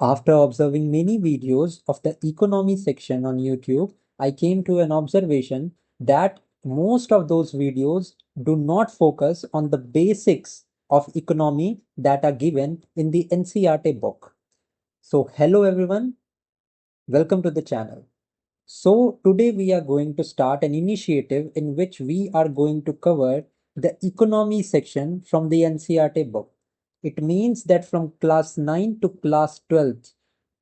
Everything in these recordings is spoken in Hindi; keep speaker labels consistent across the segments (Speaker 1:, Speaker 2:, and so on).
Speaker 1: After observing many videos of the economy section on YouTube, I came to an observation that most of those videos do not focus on the basics of economy that are given in the NCERT book. So, hello everyone, welcome to the channel. So, today we are going to start an initiative in which we are going to cover the economy section from the NCERT book. It means that from class 9 to class 12,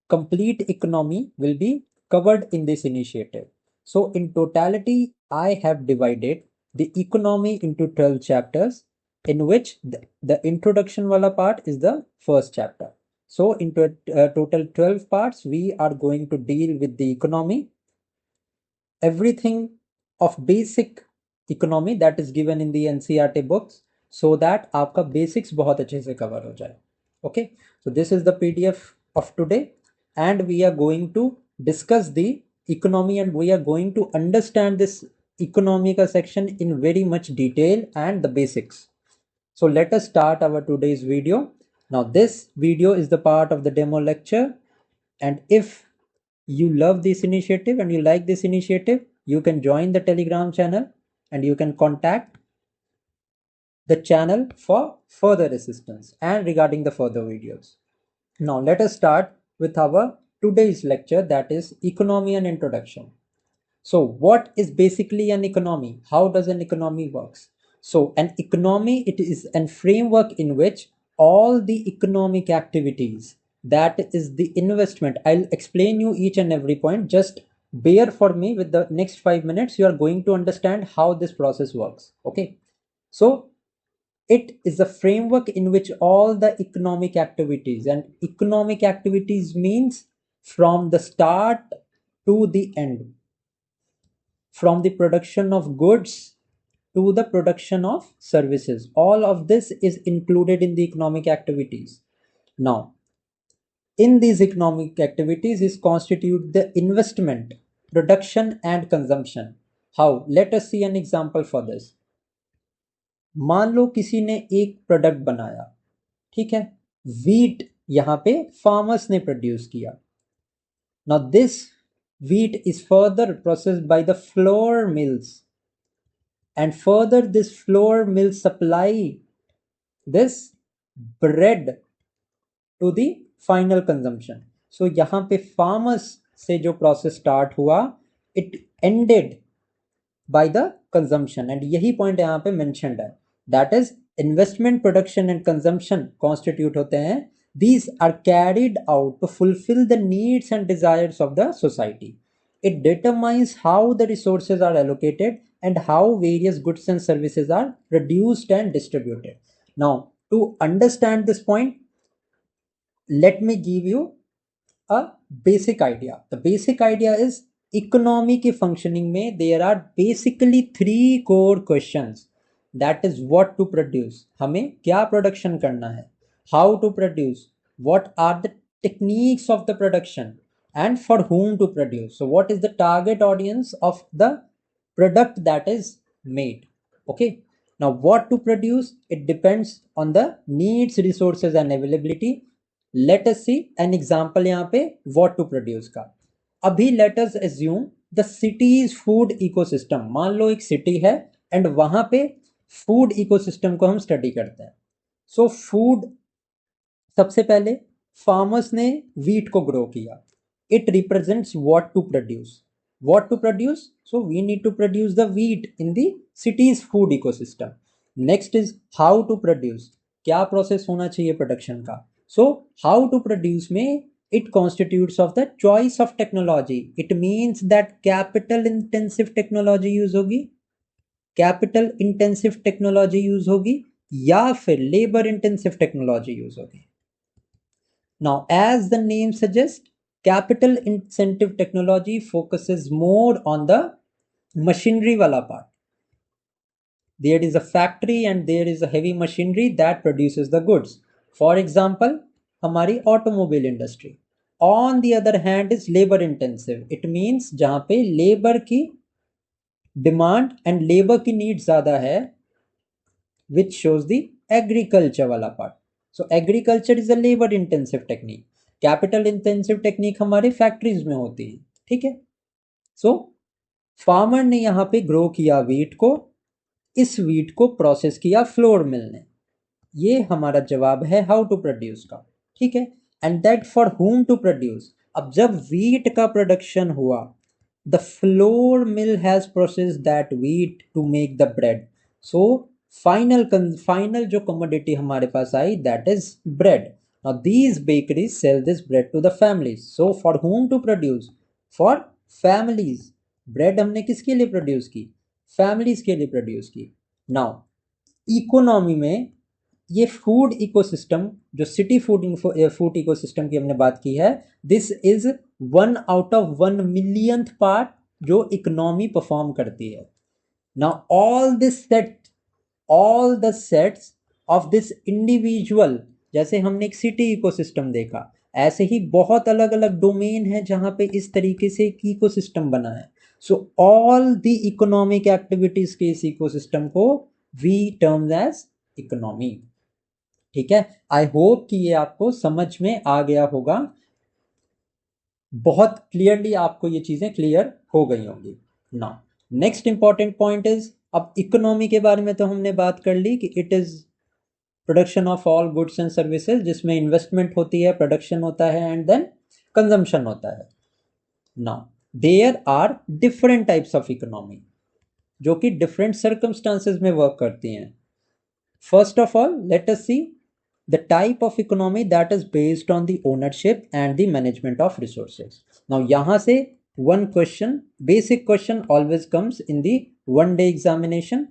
Speaker 1: complete economy will be covered in this initiative. So, in totality, I have divided the economy into 12 chapters, in which the introduction wala part is the first chapter. So, in total 12 parts, we are going to deal with the economy, everything of basic economy that is given in the NCERT books, so that आपका basics बहुत अच्छे से cover हो जाए. Okay, so this is the PDF of today, and we are going to discuss the economy, and we are going to understand this economy ka section in very much detail and the basics. So let us start our today's video. Now this video is the part of the demo lecture, and if you love this initiative and you like this initiative, you can join the Telegram channel and you can contact the channel for further assistance and regarding the further videos. Now let us start with our today's lecture, that is economy and introduction. So what is basically an economy? How does an economy works? So an economy, it is a framework in which all the economic activities, that is the investment. I'll explain you each and every point. Just bear for me with the next 5 minutes. You are going to understand how this process works. Okay. So it is a framework in which all the economic activities, and economic activities means from the start to the end, from the production of goods to the production of services. All of this is included in the economic activities. Now, in these economic activities is constitute the investment, production and consumption. How? Let us see an example for this. मान लो किसी ने एक प्रोडक्ट बनाया, ठीक है, वीट यहां पे फार्मर्स ने प्रोड्यूस किया. Now this wheat is further processed by the flour mills, and further this flour mill supply this bread to the final consumption. So यहाँ पे farmers से जो process start हुआ, it ended by the consumption, and यही point यहाँ पे mentioned है, that is investment, production and consumption constitute होते हैं. These are carried out to fulfill the needs and desires of the society. It determines how the resources are allocated and how various goods and services are produced and distributed. Now, to understand this point, let me give you a basic idea. The basic idea is economy के functioning में there are basically three core questions. That is what to produce. हमें क्या production करना है? How to produce? What are the techniques of the production? And for whom to produce? So what is the target audience of the product that is made? Okay. Now what to produce? It depends on the needs, resources and availability. Let us see an example यहाँ पे what to produce का. अभी let us assume the city's food ecosystem. मान लो एक city है and वहां पे food ecosystem को हम study करते हैं. So food, सबसे पहले farmers ने wheat को grow किया. It represents what to produce. What to produce? So we need to produce the wheat in the city's food ecosystem. Next is how to produce. क्या process होना चाहिए production का? So how to produce में it constitutes of the choice of technology. It means that capital intensive technology use होगी, capital intensive technology use होगी, या फिर labor intensive technology use होगी. Now, as the name suggests, capital incentive technology focuses more on the machinery wala part. There is a factory and there is a heavy machinery that produces the goods. For example, हमारी automobile industry. On the other hand is labor intensive. It means जहाँ पे labor की demand and labor की need ज़्यादा है, which shows the agriculture wala part. So agriculture is a labor intensive technique. Capital intensive technique हमारे फैक्ट्रीज में होती है, ठीक है। सो फार्मर ने यहाँ पे ग्रो किया वीट को, इस वीट को प्रोसेस किया फ्लोर मिल ने, ये हमारा जवाब है हाउ टू प्रोड्यूस का, ठीक है। And that for whom to produce, अब जब वीट का प्रोडक्शन हुआ, the flour mill has process that wheat to make the bread, so final जो कमोडिटी हमारे पास आई that is bread. Now these bakeries sell this bread to the families, so for whom to produce, for families. Bread हमने किसके लिए प्रोड्यूस की, फैमिलीज के लिए प्रोड्यूस की। नाउ इकोनॉमी में ये फूड इकोसिस्टम, जो सिटी फूड इकोसिस्टम की हमने बात की है, दिस इज 1/1 मिलियंथ पार्ट जो इकोनॉमी परफॉर्म करती है। Now all the sets of this individual, जैसे हमने एक सिटी इकोसिस्टम देखा, ऐसे ही बहुत अलग अलग डोमेन है जहां पे इस तरीके से एक इकोसिस्टम बना है। So all the economic activities के इस इकोसिस्टम को वी टर्म एज इकोनॉमी, ठीक है। आई होप कि ये आपको समझ में आ गया होगा, बहुत क्लियरली आपको ये चीजें क्लियर हो गई होंगी। Now next important point is, अब इकोनॉमी के बारे में तो हमने बात कर ली कि it is production of all goods and services, जिसमें इन्वेस्टमेंट होती है, प्रोडक्शन होता है एंड देन कंजम्पशन होता है। Now there are different types of economy जो कि डिफरेंट सर्कमस्टांसेस में वर्क करती हैं। First of all let us see the type of economy that is based on the ownership and the management of resources. Now यहाँ से one question, basic question always comes in the one day examination,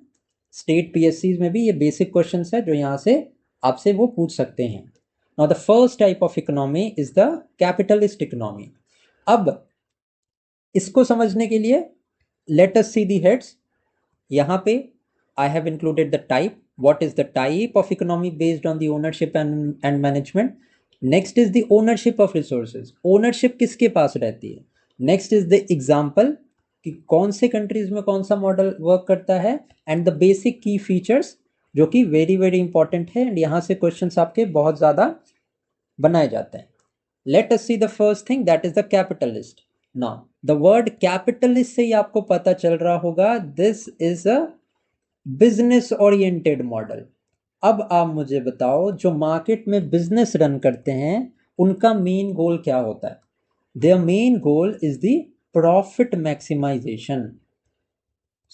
Speaker 1: state PSCs में भी ये basic questions है जो यहाँ से आपसे वो पूछ सकते हैं। Now the first type of economy is the capitalist economy. अब इसको समझने के लिए let us see the heads. यहाँ पे I have included the type. What is the type of economy based on the ownership and management? Next is the ownership of resources. Ownership किसके पास रहती है? Next is the example कि कौन से कंट्रीज में कौन सा मॉडल वर्क करता है, एंड द बेसिक की फीचर्स जो कि वेरी वेरी इंपॉर्टेंट है, एंड यहाँ से क्वेश्चंस आपके बहुत ज़्यादा बनाए जाते हैं। Late us see the first thing that is the capitalist. Now the word capitalist से ही आपको पता चल रहा होगा this is a business oriented model. अब आप मुझे बताओ जो मार्केट में बिजनेस रन करते हैं उनका मेन गोल क्या होता है? Their main goal is the profit maximization.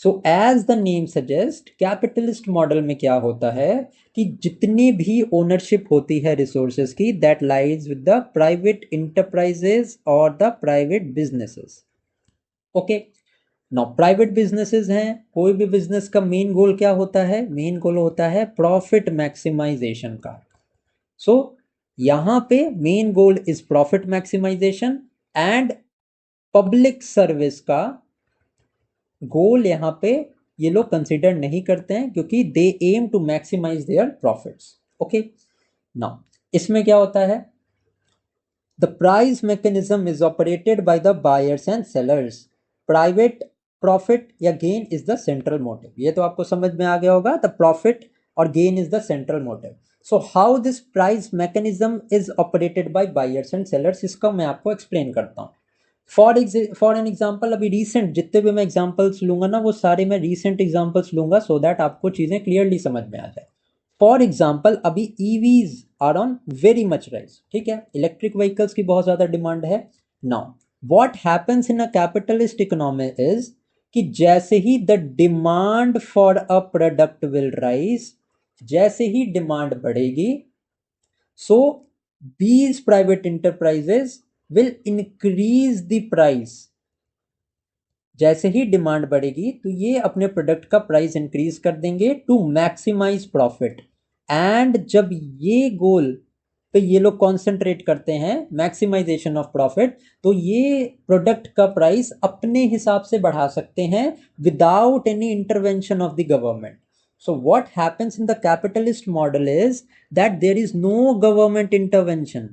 Speaker 1: So as the name suggest, capitalist model में क्या होता है कि जितनी भी ओनरशिप होती है रिसोर्सेज की, that lies with the private enterprises और the private businesses. Okay, now private businesses हैं, कोई भी बिजनेस का मेन गोल क्या होता है? मेन गोल होता है प्रॉफिट मैक्सिमाइजेशन का। सो यहां पे main goal is profit maximization, and public service का गोल यहां पे ये लोग कंसिडर नहीं करते हैं क्योंकि they aim to maximize their profits. Okay, now इसमें क्या होता है? The price mechanism is operated by the buyers and sellers. Private profit या gain is the central motive, ये तो आपको समझ में आ गया होगा। द प्रॉफिट और gain is the central motive. So how this price mechanism is operated by buyers and sellers, इसका मैं आपको एक्सप्लेन करता हूँ। फॉर एन एग्जाम्पल, अभी रिसेंट जितने भी मैं एग्जाम्पल्स लूंगा ना वो सारे मैं रिसेंट एग्जाम्पल्स लूंगा सो दैट आपको चीजें क्लियरली समझ में आ जाए। फॉर एग्जाम्पल अभी EVs are on very much rise, ठीक है, इलेक्ट्रिक व्हीकल्स की बहुत ज्यादा डिमांड है। Now what happens in a capitalist economy is कि जैसे ही the demand for a product will rise, जैसे ही डिमांड बढ़ेगी, सो these private enterprises will increase the price। जैसे ही डिमांड बढ़ेगी तो ये अपने प्रोडक्ट का प्राइस इंक्रीज कर देंगे टू मैक्सिमाइज प्रॉफिट। एंड जब ये गोल पे ये लोग कॉन्सेंट्रेट करते हैं मैक्सिमाइजेशन ऑफ प्रॉफिट, तो ये प्रोडक्ट का प्राइस अपने हिसाब से बढ़ा सकते हैं without any intervention of the government. So what happens in the capitalist model is that there is no government intervention.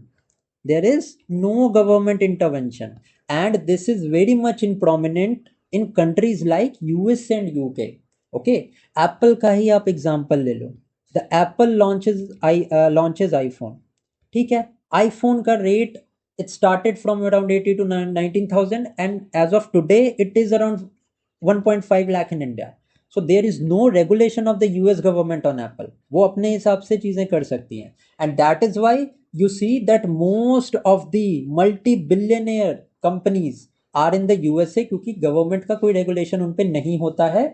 Speaker 1: There is no government intervention, and this is very much in prominent in countries like US and UK. Okay, Apple का ही आप example ले लो। The Apple launches iPhone, ठीक है, iPhone का rate It started from around 80 to 19,000, and as of today it is around 1.5 lakh in India. So there is no regulation of the US government on Apple. वो अपने हिसाब से चीजें कर सकती हैं, and that is why you see that most of the multi-billionaire companies are in the USA, क्योंकि गवर्नमेंट का कोई रेगुलेशन उन पे नहीं होता है.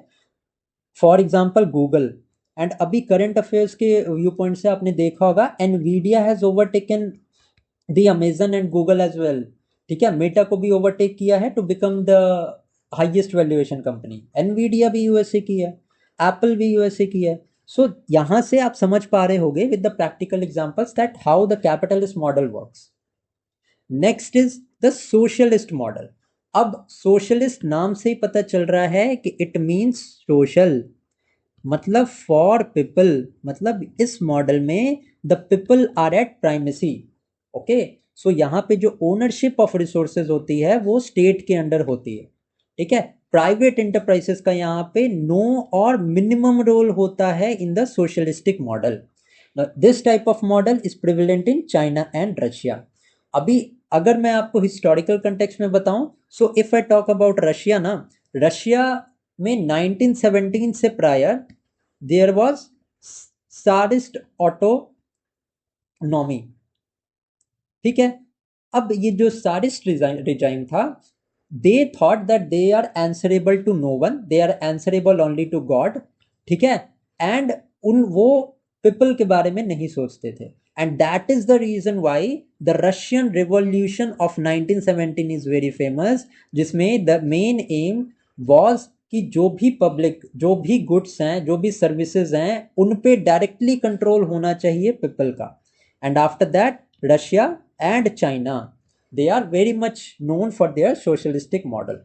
Speaker 1: For example Google. एंड अभी करंट अफेयर्स के व्यू पॉइंट से आपने देखा होगा, Nvidia has overtaken the Amazon and Google as well. ठीक है, मेटा को भी ओवरटेक किया है to become the highest valuation company. Nvidia भी यूएसए की है, एप्पल भी यूएसए की है. सो यहां से आप समझ पा रहे होगे with the practical examples that how the capitalist model works. Next is the socialist model. अब सोशलिस्ट नाम से ही पता चल रहा है कि इट मीन्स सोशल, मतलब फॉर पीपल. मतलब इस मॉडल में the people are at primacy. Okay, so यहाँ पे जो ओनरशिप ऑफ रिसोर्सेज होती है वो स्टेट के अंडर होती है. ठीक है, प्राइवेट इंटरप्राइजेस का यहाँ पे नो और मिनिमम रोल होता है in the socialistic model. This type of model is prevalent in China and Russia. अभी अगर मैं आपको हिस्टोरिकल कंटेक्स्ट में बताऊं, so if I talk about Russia ना, रशिया में 1917 से prior there was tsarist autonomy. ठीक है, अब ये जो सारिस्ट रिजाइम था, they thought that they are answerable to no one, they are answerable only to God. ठीक है, एंड उन वो पीपल के बारे में नहीं सोचते थे. And that is the reason why the Russian revolution of 1917 is very famous, जिसमें द मेन एम वॉज कि जो भी पब्लिक, जो भी गुड्स हैं, जो भी सर्विसेज हैं, उन पे डायरेक्टली कंट्रोल होना चाहिए पीपल का. And after that Russia and China, they are very much known for their socialistic model.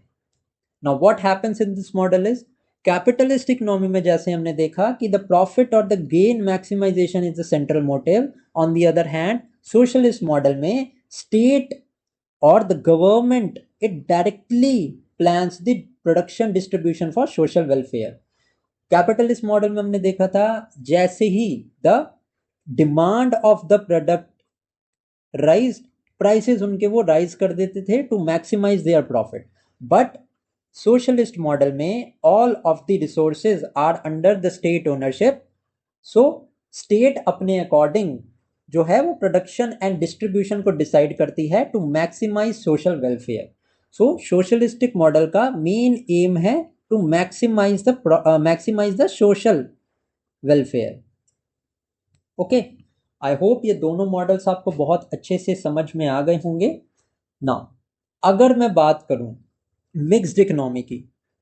Speaker 1: Now what happens in this model is, capitalist economy में जैसे हमने देखा कि द प्रॉफिट और the gain maximization is the central motive. On the other hand socialist model में स्टेट और the government it directly plans the production distribution for social welfare. Capitalist model में हमने देखा था जैसे ही the demand of the product rise, prices उनके वो राइज कर देते थे to maximize their profit. But socialist model में all of the resources are under the state ownership. So state अपने अकॉर्डिंग जो है वो प्रोडक्शन एंड डिस्ट्रीब्यूशन को डिसाइड करती है to maximize social welfare. So socialistic model का मेन एम है to maximize the social welfare. Okay, I hope ये दोनों मॉडल्स आपको बहुत अच्छे से समझ में आ गए होंगे ना. अगर मैं बात करूं मिक्स्ड इकोनॉमी की,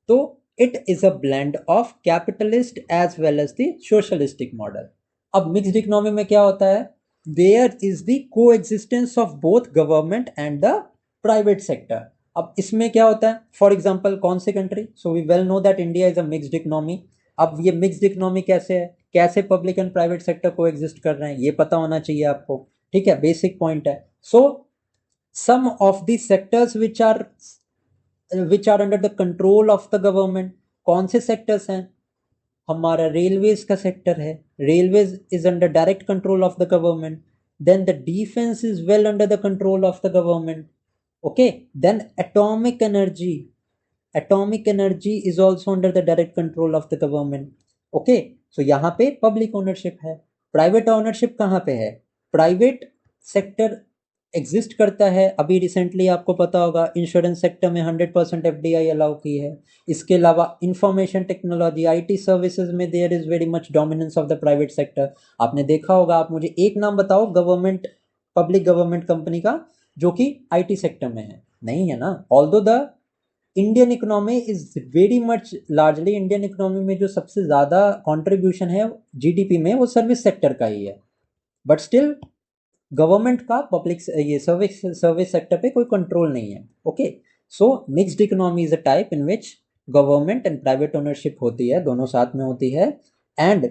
Speaker 1: तो it is a blend of capitalist as well as the socialistic model. अब मिक्स्ड इकोनॉमी में क्या होता है, there is the coexistence of both government and the private sector. अब इसमें क्या होता है, फॉर एग्जाम्पल कौन से country, so we well know that India is a mixed economy. अब ये मिक्स्ड इकोनॉमी कैसे है, कैसे पब्लिक एंड प्राइवेट सेक्टर को एग्जिस्ट कर रहे हैं, ये पता होना चाहिए आपको. ठीक है, बेसिक पॉइंट है. So some of the sectors which are under the control of the government. कौन से सेक्टर्स हैं, हमारा रेलवेज का सेक्टर है, railways is under direct control of the government. Then the defence is well under the control of the government. Okay, then atomic energy is also under the direct control of the government. Okay, so यहाँ पे पब्लिक ओनरशिप है. प्राइवेट ओनरशिप कहाँ पे है, प्राइवेट सेक्टर एग्जिस्ट करता है. अभी रिसेंटली आपको पता होगा इंश्योरेंस सेक्टर में 100% एफडीआई अलाउ की है. इसके अलावा इंफॉर्मेशन टेक्नोलॉजी, आईटी सर्विसेज में there is very much dominance of the private sector. आपने देखा होगा, आप मुझे एक नाम बताओ गवर्नमेंट, पब्लिक गवर्नमेंट कंपनी का जो कि आईटी सेक्टर में है, नहीं है ना. Although the Indian economy is very much largely, Indian economy में जो सबसे ज़्यादा कंट्रीब्यूशन है जीडीपी में वो सर्विस सेक्टर का ही है, बट स्टिल गवर्नमेंट का पब्लिक ये सर्विस सेक्टर पे कोई कंट्रोल नहीं है. Okay, so mixed economy is a type in which government and private ownership होती है, दोनों साथ में होती है, and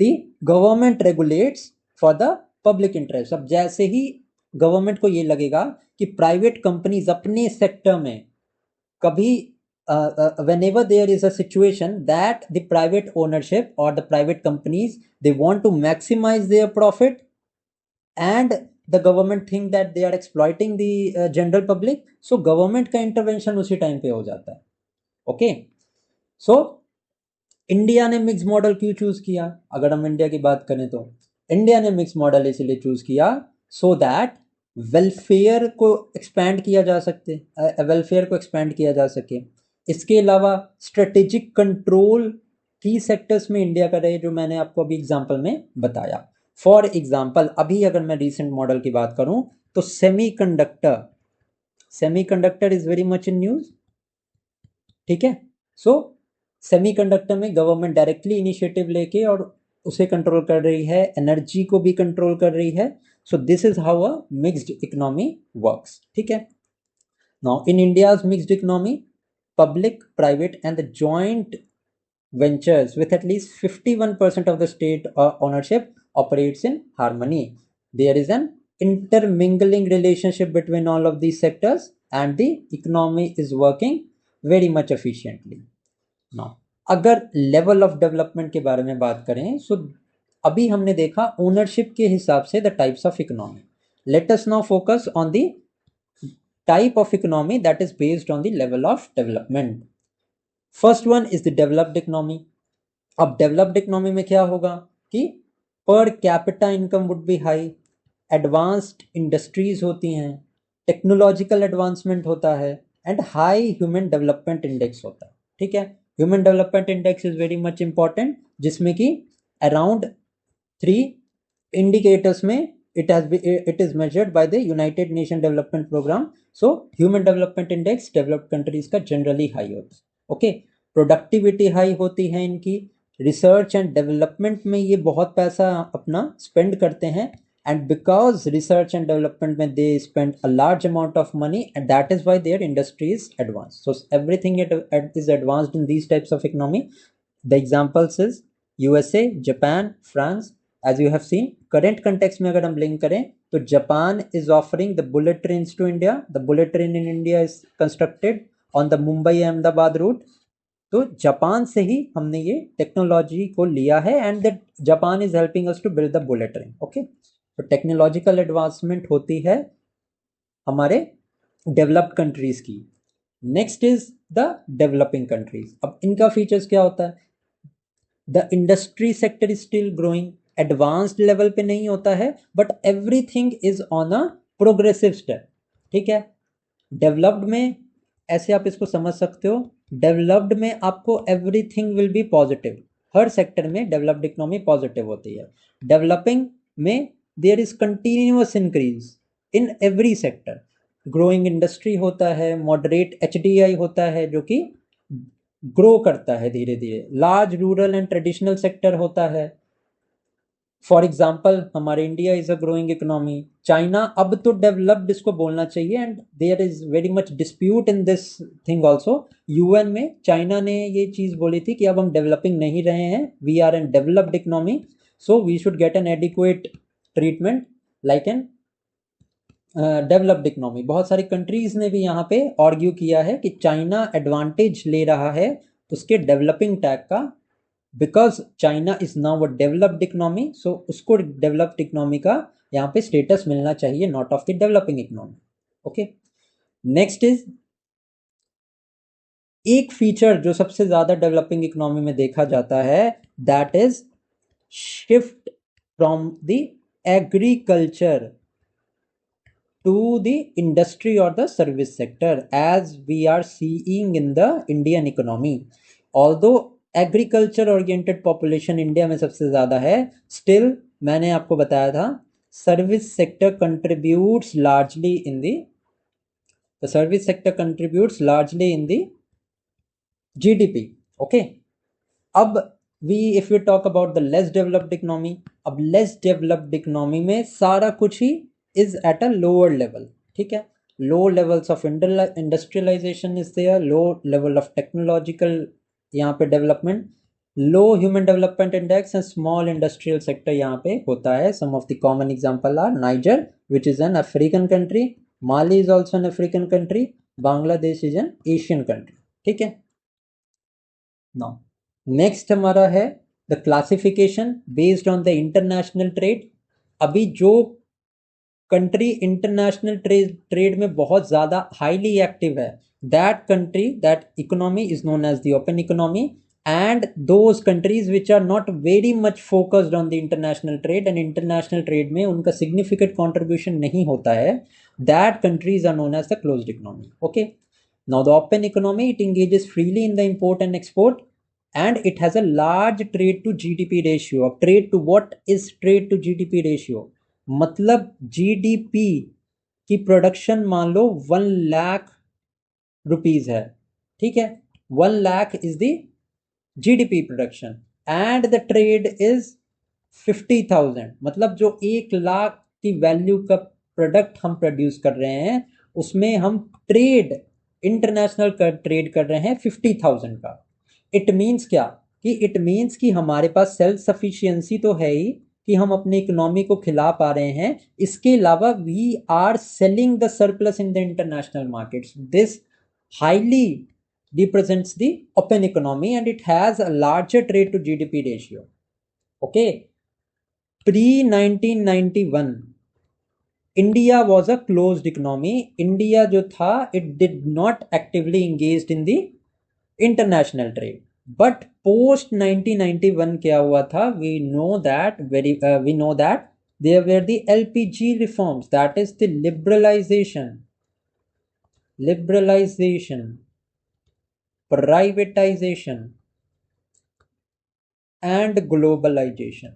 Speaker 1: the government regulates for the public interest. अब जैसे ही गवर्नमेंट को ये लगेगा कि प्राइवेट कंपनीज अपने सेक्टर में कभी whenever there is a situation that the private ownership or the private companies they want to maximize their profit and the government think that they are exploiting the general public, so government का इंटरवेंशन उसी टाइम पे हो जाता है। ओके, सो इंडिया ने मिक्स मॉडल क्यों चूज किया? अगर हम इंडिया की बात करें तो इंडिया ने मिक्स मॉडल इसलिए चूज किया सो दैट वेलफेयर को एक्सपैंड किया जा सके, वेलफेयर को एक्सपैंड किया जा सके। इसके अलावा स्ट्रेटेजिक कंट्रोल की सेक्टर्स में इंडिया का रहे, जो मैंने आपको अभी एग्जांपल में बताया। फॉर एग्जांपल अभी अगर मैं रीसेंट मॉडल की बात करूं तो semiconductor is very much in news. ठीक है, सो सेमीकंडक्टर में गवर्नमेंट डायरेक्टली इनिशिएटिव लेके और उसे कंट्रोल कर रही है, एनर्जी को भी कंट्रोल कर रही है। So this is how a mixed economy works. ठीक है, now in India's mixed economy, public, private, and the joint ventures with at least 51% of the state ownership operates in harmony. There is an intermingling relationship between all of these sectors and the economy is working very much efficiently. Now, अगर लेवल ऑफ डेवलपमेंट के बारे में बात करें, सो अभी हमने देखा ओनरशिप के हिसाब से the types of economy. Let us now focus on the type of economy that is based on the level of development. First one is the developed economy. अब developed economy में क्या होगा कि per capita income would be high, advanced industries होती हैं, technological advancement होता है, and high human development index होता है। ठीक है, human development index is very much important, जिसमें कि around 3 indicators में it is measured by the United Nation Development Program. So human development index developed countries का generally high होता है। ओके, प्रोडक्टिविटी हाई होती है इनकी, रिसर्च एंड डेवलपमेंट में ये बहुत पैसा अपना स्पेंड करते हैं, and because research and development में they spend a large amount of money and that is why their industry is advance. So everything is advanced in these types of economy. The examples is USA, Japan, France. As you have seen, current context में अगर हम लिंक करें तो Japan is offering the bullet trains to India. The bullet train in India is constructed on the Mumbai Ahmedabad route. तो जापान से ही हमने ये टेक्नोलॉजी को लिया है and that Japan is helping us to build the bullet train. Okay, तो टेक्नोलॉजिकल एडवांसमेंट होती है हमारे डेवलप्ड कंट्रीज की। Next is the developing countries. अब इनका फीचर्स क्या होता है? The industry sector is still growing, advanced level पे नहीं होता है, but everything is on a progressive step. ठीक है, डेवलप्ड में ऐसे आप इसको समझ सकते हो, डेवलप्ड में आपको एवरीथिंग विल बी पॉजिटिव, हर सेक्टर में डेवलप्ड इकोनॉमी पॉजिटिव होती है। डेवलपिंग में there is continuous increase in every sector, growing industry होता है, मॉडरेट एचडीआई होता है जो कि ग्रो करता है धीरे धीरे, large rural and traditional sector होता है। फॉर एग्जाम्पल हमारे India is a growing economy, China अब तो डेवलप्ड इसको बोलना चाहिए and there is very much dispute in this thing also. UN में चाइना ने ये चीज बोली थी कि अब हम डेवलपिंग नहीं रहे हैं, we are an developed economy, so we should get an adequate treatment like an developed economy. बहुत सारी कंट्रीज ने भी यहाँ पे आर्ग्यू किया है कि चाइना एडवांटेज ले रहा है उसके डेवलपिंग टैग का, because China is now a developed economy, so उसको डेवलप्ड इकोनॉमी का यहाँ पे स्टेटस मिलना चाहिए, not of the developing economy. Okay, next is एक फीचर जो सबसे ज्यादा डेवलपिंग इकोनॉमी में देखा जाता है, that is shift from the agriculture to the industry or the service sector, as we are seeing in the Indian economy. Although agriculture oriented population India में सबसे ज़्यादा है, स्टिल मैंने आपको बताया था service sector contributes largely in the service sector contributes largely in the GDP. Okay, अब we if you talk about the less developed economy, अब लेस डेवलप्ड इकोनॉमी में सारा कुछ ही is at a lower level. ठीक है, low levels of industrialization is there, low level of technological यहाँ पे development, low human development index and small industrial sector यहाँ पे होता है। Some of the common example are Niger which is an African country, Mali is also an African country, Bangladesh is an Asian country. ठीक है, नाउ नेक्स्ट हमारा है the classification based on the international trade. अभी जो कंट्री इंटरनेशनल ट्रेड में बहुत ज़्यादा हाईली एक्टिव है, that country, that economy is known as the open economy. And those countries which are not very much focused on the international trade and international trade में उनका सिग्निफिकेंट कॉन्ट्रीब्यूशन नहीं होता है, that countries are known as the closed economy. Okay, now the open economy, it engages freely in the import and export, and it has a large trade to GDP ratio. अब trade to what is trade to GDP ratio? मतलब GDP की प्रोडक्शन मान लो 1 लाख रुपीज है, ठीक है, 1 lakh is the GDP production and the trade is 50,000. मतलब जो 1 लाख की वैल्यू का प्रोडक्ट हम प्रोड्यूस कर रहे हैं उसमें हम ट्रेड, इंटरनेशनल का ट्रेड कर रहे हैं 50,000 का. इट मीन्स क्या, कि इट मीन्स कि हमारे पास सेल्फ सफिशिएंसी तो है ही कि हम अपनी इकोनॉमी को खिला पा रहे हैं, इसके अलावा we are selling the surplus in the international markets. This highly represents the open economy and it has a larger trade to GDP ratio. Okay, pre 1991 India was a closed economy. India जो था, it did not actively engaged in the international trade. But post 1991 क्या हुआ था, we know that there were the LPG reforms, that is the liberalization, privatization and globalization.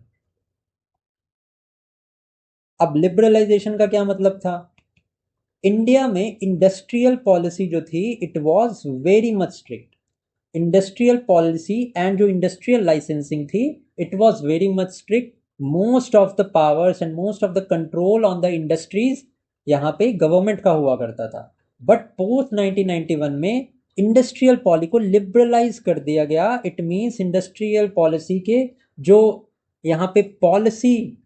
Speaker 1: अब लिबरलाइजेशन का क्या मतलब था, इंडिया में इंडस्ट्रियल पॉलिसी जो थी it was very much strict. Industrial policy and जो इंडस्ट्रियल लाइसेंसिंग थी it was very much strict. Most of the powers and most of the control on the industries यहाँ पे गवर्नमेंट का हुआ करता था. बट पोस्ट 1991 में इंडस्ट्रियल पॉलिसी को लिबरलाइज कर दिया गया. इट मीन्स इंडस्ट्रियल पॉलिसी के जो यहाँ पे पॉलिसी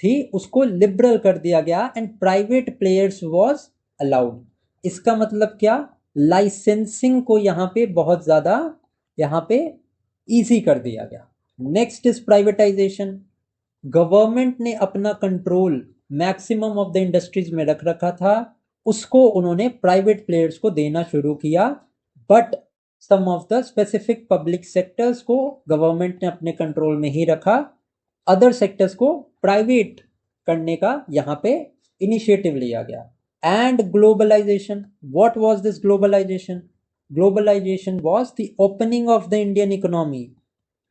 Speaker 1: थी उसको लिबरल कर दिया गया and private players was allowed. इसका मतलब क्या, लाइसेंसिंग को यहाँ पे बहुत ज़्यादा यहाँ पे इजी कर दिया गया. Next is privatisation. गवर्नमेंट ने अपना control maximum of the industries में रख रखा था, उसको उन्होंने प्राइवेट प्लेयर्स को देना शुरू किया. But some of the specific public sectors को गवर्नमेंट ने अपने कंट्रोल में ही रखा, अदर सेक्टर्स को प्राइवेट करने का यहाँ पे इनिशिएटिव लिया गया. And globalization, what was this globalization? Globalization was the opening of the Indian economy.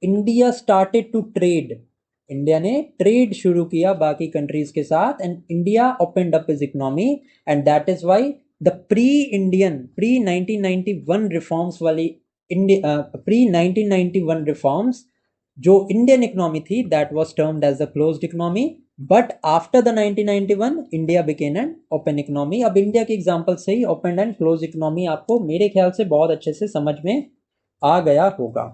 Speaker 1: India started to trade. India ने ट्रेड शुरू किया बाकी कंट्रीज के साथ and India opened up his economy and that is why the pre 1991 reforms वाली प्री 1991 रिफॉर्म्स जो इंडियन इकोनॉमी थी that was termed as the closed economy. But after the 1991 India became an open economy. अब इंडिया के एग्जांपल से ही ओपन एंड क्लोज इकोनॉमी आपको मेरे ख्याल से बहुत अच्छे से समझ में आ गया होगा.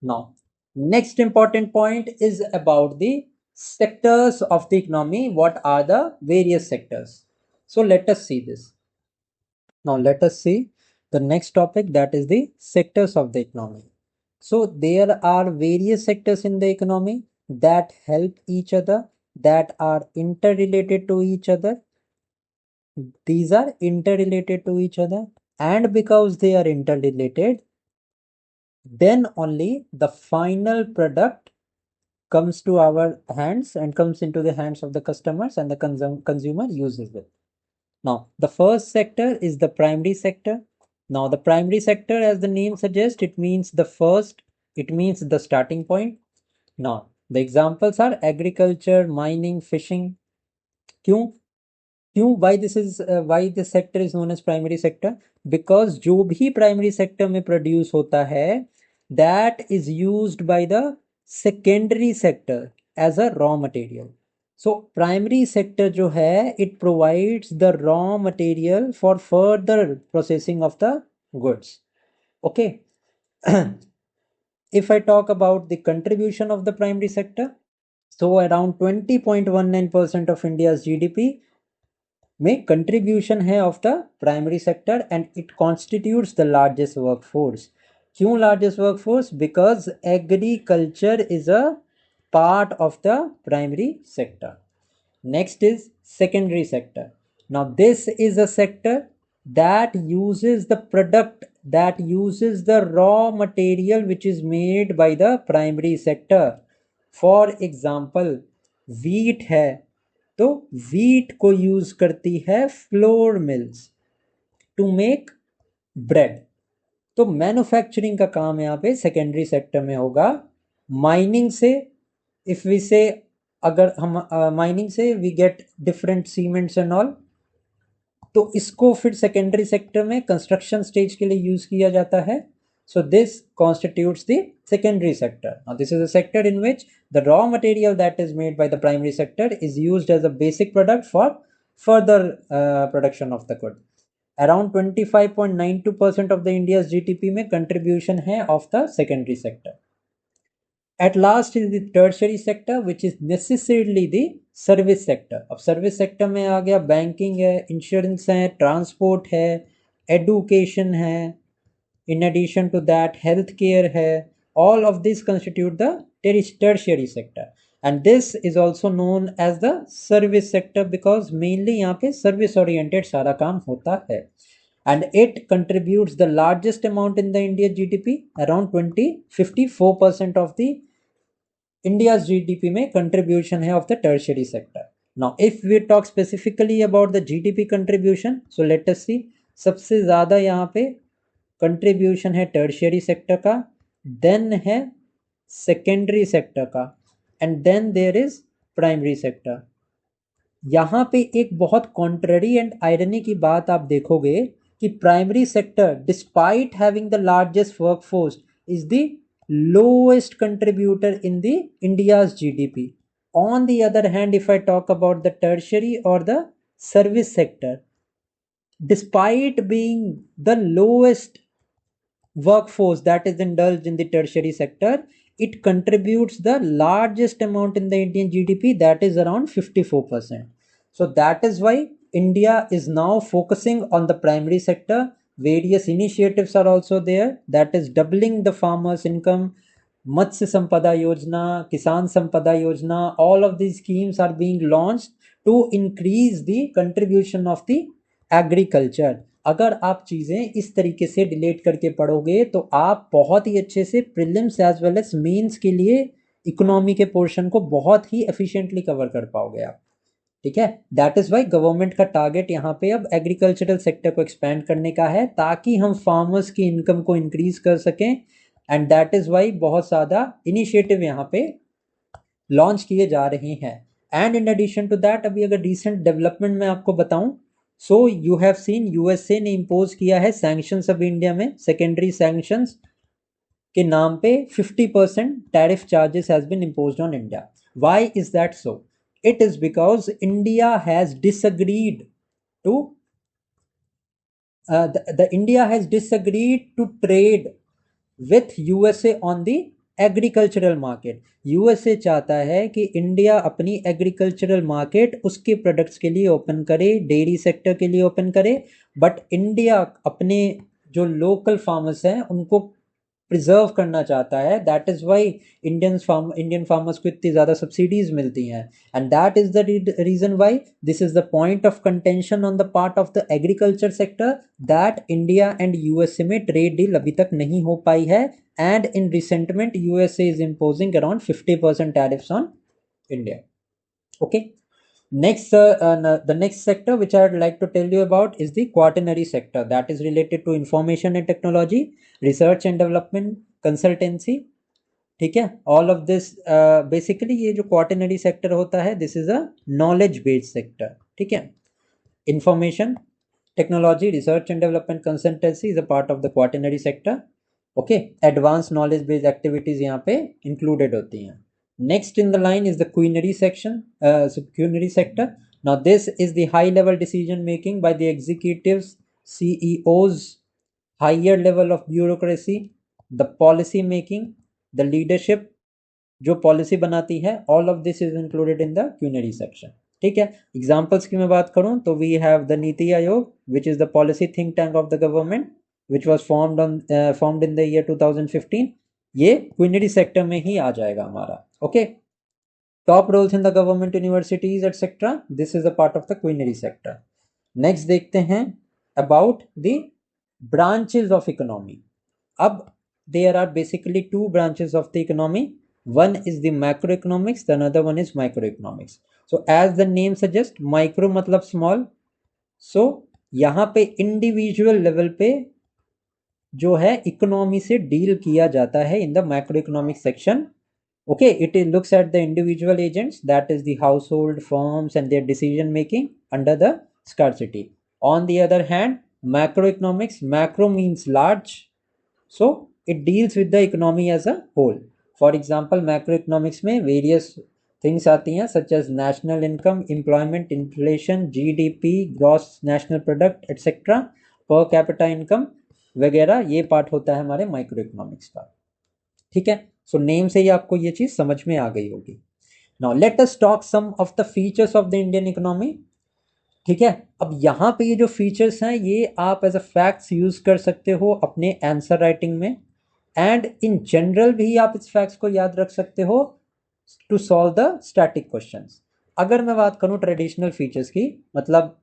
Speaker 1: Now next important point is about the sectors of the economy. What are the various sectors? So let us see this. Now let us see the next topic, that is the sectors of the economy. So there are various sectors in the economy that help each other, that are interrelated to each other. These are interrelated to each other, and because they are interrelated, then only the final product comes to our hands and comes into the hands of the customers and the consumer uses it. Now, the first sector is the primary sector. Now, the primary sector, as the name suggests, it means the first, it means the starting point. Now, the examples are agriculture, mining, fishing. क्यों क्यों why this sector is known as primary sector? Because जो भी primary sector में produce होता है that is used by the secondary sector as a raw material. So primary sector जो है it provides the raw material for further processing of the goods. Okay. If I talk about the contribution of the primary sector, so around 20.19% of India's GDP में contribution है of the primary sector and it constitutes the largest workforce. क्यों largest workforce? Because agriculture is a part of the primary sector. Next is secondary sector. Now this is a sector that uses the product, that uses the raw material which is made by the primary sector. For example, wheat है तो wheat को यूज करती है flour mills to make bread. तो मैन्युफैक्चरिंग का काम यहाँ पे सेकेंडरी सेक्टर में होगा। माइनिंग से, इफ वी से, अगर हम माइनिंग से we get different cements and all, तो इसको फिर सेकेंडरी सेक्टर में कंस्ट्रक्शन स्टेज के लिए यूज किया जाता है। So this constitutes the secondary sector. Now this is a sector in which the raw material that is made by the primary sector is used as a basic product for further production of the good. Around 25.92% of the India's GDP में कंट्रीब्यूशन है of the secondary sector. At last is the tertiary sector, which is necessarily the service sector. अब सर्विस सेक्टर में आ गया बैंकिंग है, इंश्योरेंस है, ट्रांसपोर्ट है, एडुकेशन है, in addition to that health care है। all of these constitute the tertiary sector, and this is also known as the service sector because mainly यहाँ पे service oriented सारा काम होता है, and it contributes the largest amount in the India GDP, around 54% of the India's GDP में contribution है of the tertiary sector. Now, if we talk specifically about the GDP contribution, so let us see, सबसे ज़्यादा यहाँ पे contribution है tertiary sector का, then है secondary sector का, and then there is primary sector. यहाँ पे एक बहुत contrary and irony की बात आप देखोगे कि primary sector, despite having the largest workforce, is the lowest contributor in the India's GDP. On the other hand, if I talk about the tertiary or the service sector, despite being the lowest workforce that is indulged in the tertiary sector, it contributes the largest amount in the Indian GDP, that is around 54%. So that is why India is now focusing on the primary sector. Various initiatives are also there, that is doubling the farmers' income, Matsya Sampada Yojana, Kisan Sampada Yojana, all of these schemes are being launched to increase the contribution of the agriculture. अगर आप चीज़ें इस तरीके से डिलेट करके पढ़ोगे तो आप बहुत ही अच्छे से prelims as well as mains के लिए इकोनॉमी के पोर्शन को बहुत ही एफिशिएंटली कवर कर पाओगे आप। ठीक है, दैट इज वाई गवर्नमेंट का टारगेट यहाँ पे अब एग्रीकल्चरल सेक्टर को एक्सपेंड करने का है ताकि हम फार्मर्स की इनकम को इंक्रीज कर सकें, एंड दैट इज वाई बहुत ज़्यादा इनिशिएटिव यहाँ पे लॉन्च किए जा रहे हैं। And in addition to that, अभी अगर रिसेंट डेवलपमेंट में आपको बताऊं, so you have seen USA ने इम्पोज किया है सैंक्शंस अब इंडिया में, सेकेंडरी सैंक्शंस के नाम पे 50% tariff charges has been imposed on India. Why is that so? It is because India has disagreed to India has disagreed to trade with USA on the agricultural market. USA चाहता है कि इंडिया अपनी एग्रीकल्चरल मार्केट उसके प्रोडक्ट्स के लिए ओपन करे, डेयरी सेक्टर के लिए ओपन करे, बट इंडिया अपने जो लोकल फार्मर्स हैं उनको प्रिजर्व करना चाहता है। That is why Indian farmers को इतनी ज़्यादा सब्सिडीज मिलती हैं, and that is the reason why this is the point of contention on the part of the agriculture sector, that India and USA में ट्रेड डील अभी तक नहीं हो पाई है, and in resentment USA is imposing around 50% tariffs on India. Okay, next the next sector which I would like to tell you about is the quaternary sector, that is related to information and technology, research and development, consultancy. ठीक है, all of this basically ये जो quaternary sector होता है, this is a knowledge based sector. ठीक है, information technology, research and development, consultancy is a part of the quaternary sector. Okay, advance knowledge based activities यहाँ पे इंक्लूडेड होती हैं। Next in the line is the quinary section, quinary sector. Now this is the high level decision making by the executives, CEOs, higher level of bureaucracy, the policy making, the leadership जो पॉलिसी बनाती है, all of this is included in the quinary section. ठीक है, एग्जाम्पल्स की मैं बात करूं तो वी हैव द नीति आयोग which is the policy think tank of the government which was formed in the year 2015। ये क्वीनरी सेक्टर में ही आ जाएगा हमारा। Okay, Top roles in the government universities etc. This is a part of the queenary sector. Next देखते हैं about the branches of economy. अब there are basically two branches of the economy. One is the macroeconomics, the another one is microeconomics. So as the name suggests, micro मतलब small. So यहाँ पे इंडिविजुअल लेवल पे जो है इकोनॉमी से डील किया जाता है in the macro economic section. Okay, it looks at the individual agents, that is the household firms and their decision making under the scarcity. On the other hand, macroeconomics, macro means large, so it deals with the economy as a whole. For example, macroeconomics में various things आती हैं such as national income, employment, inflation, GDP, gross national product etc, per capita income वगैरह, ये पार्ट होता है हमारे माइक्रो इकोनॉमिक्स का. ठीक है, सो नेम से ही आपको ये चीज समझ में आ गई होगी. Now let us talk some of the features of the Indian economy. ठीक है, अब यहाँ पे ये जो फीचर्स हैं ये आप एज अ फैक्ट्स यूज कर सकते हो अपने आंसर राइटिंग में, एंड इन जनरल भी आप इस फैक्ट्स को याद रख सकते हो to solve the static questions. अगर मैं बात करूं ट्रेडिशनल फीचर्स की, मतलब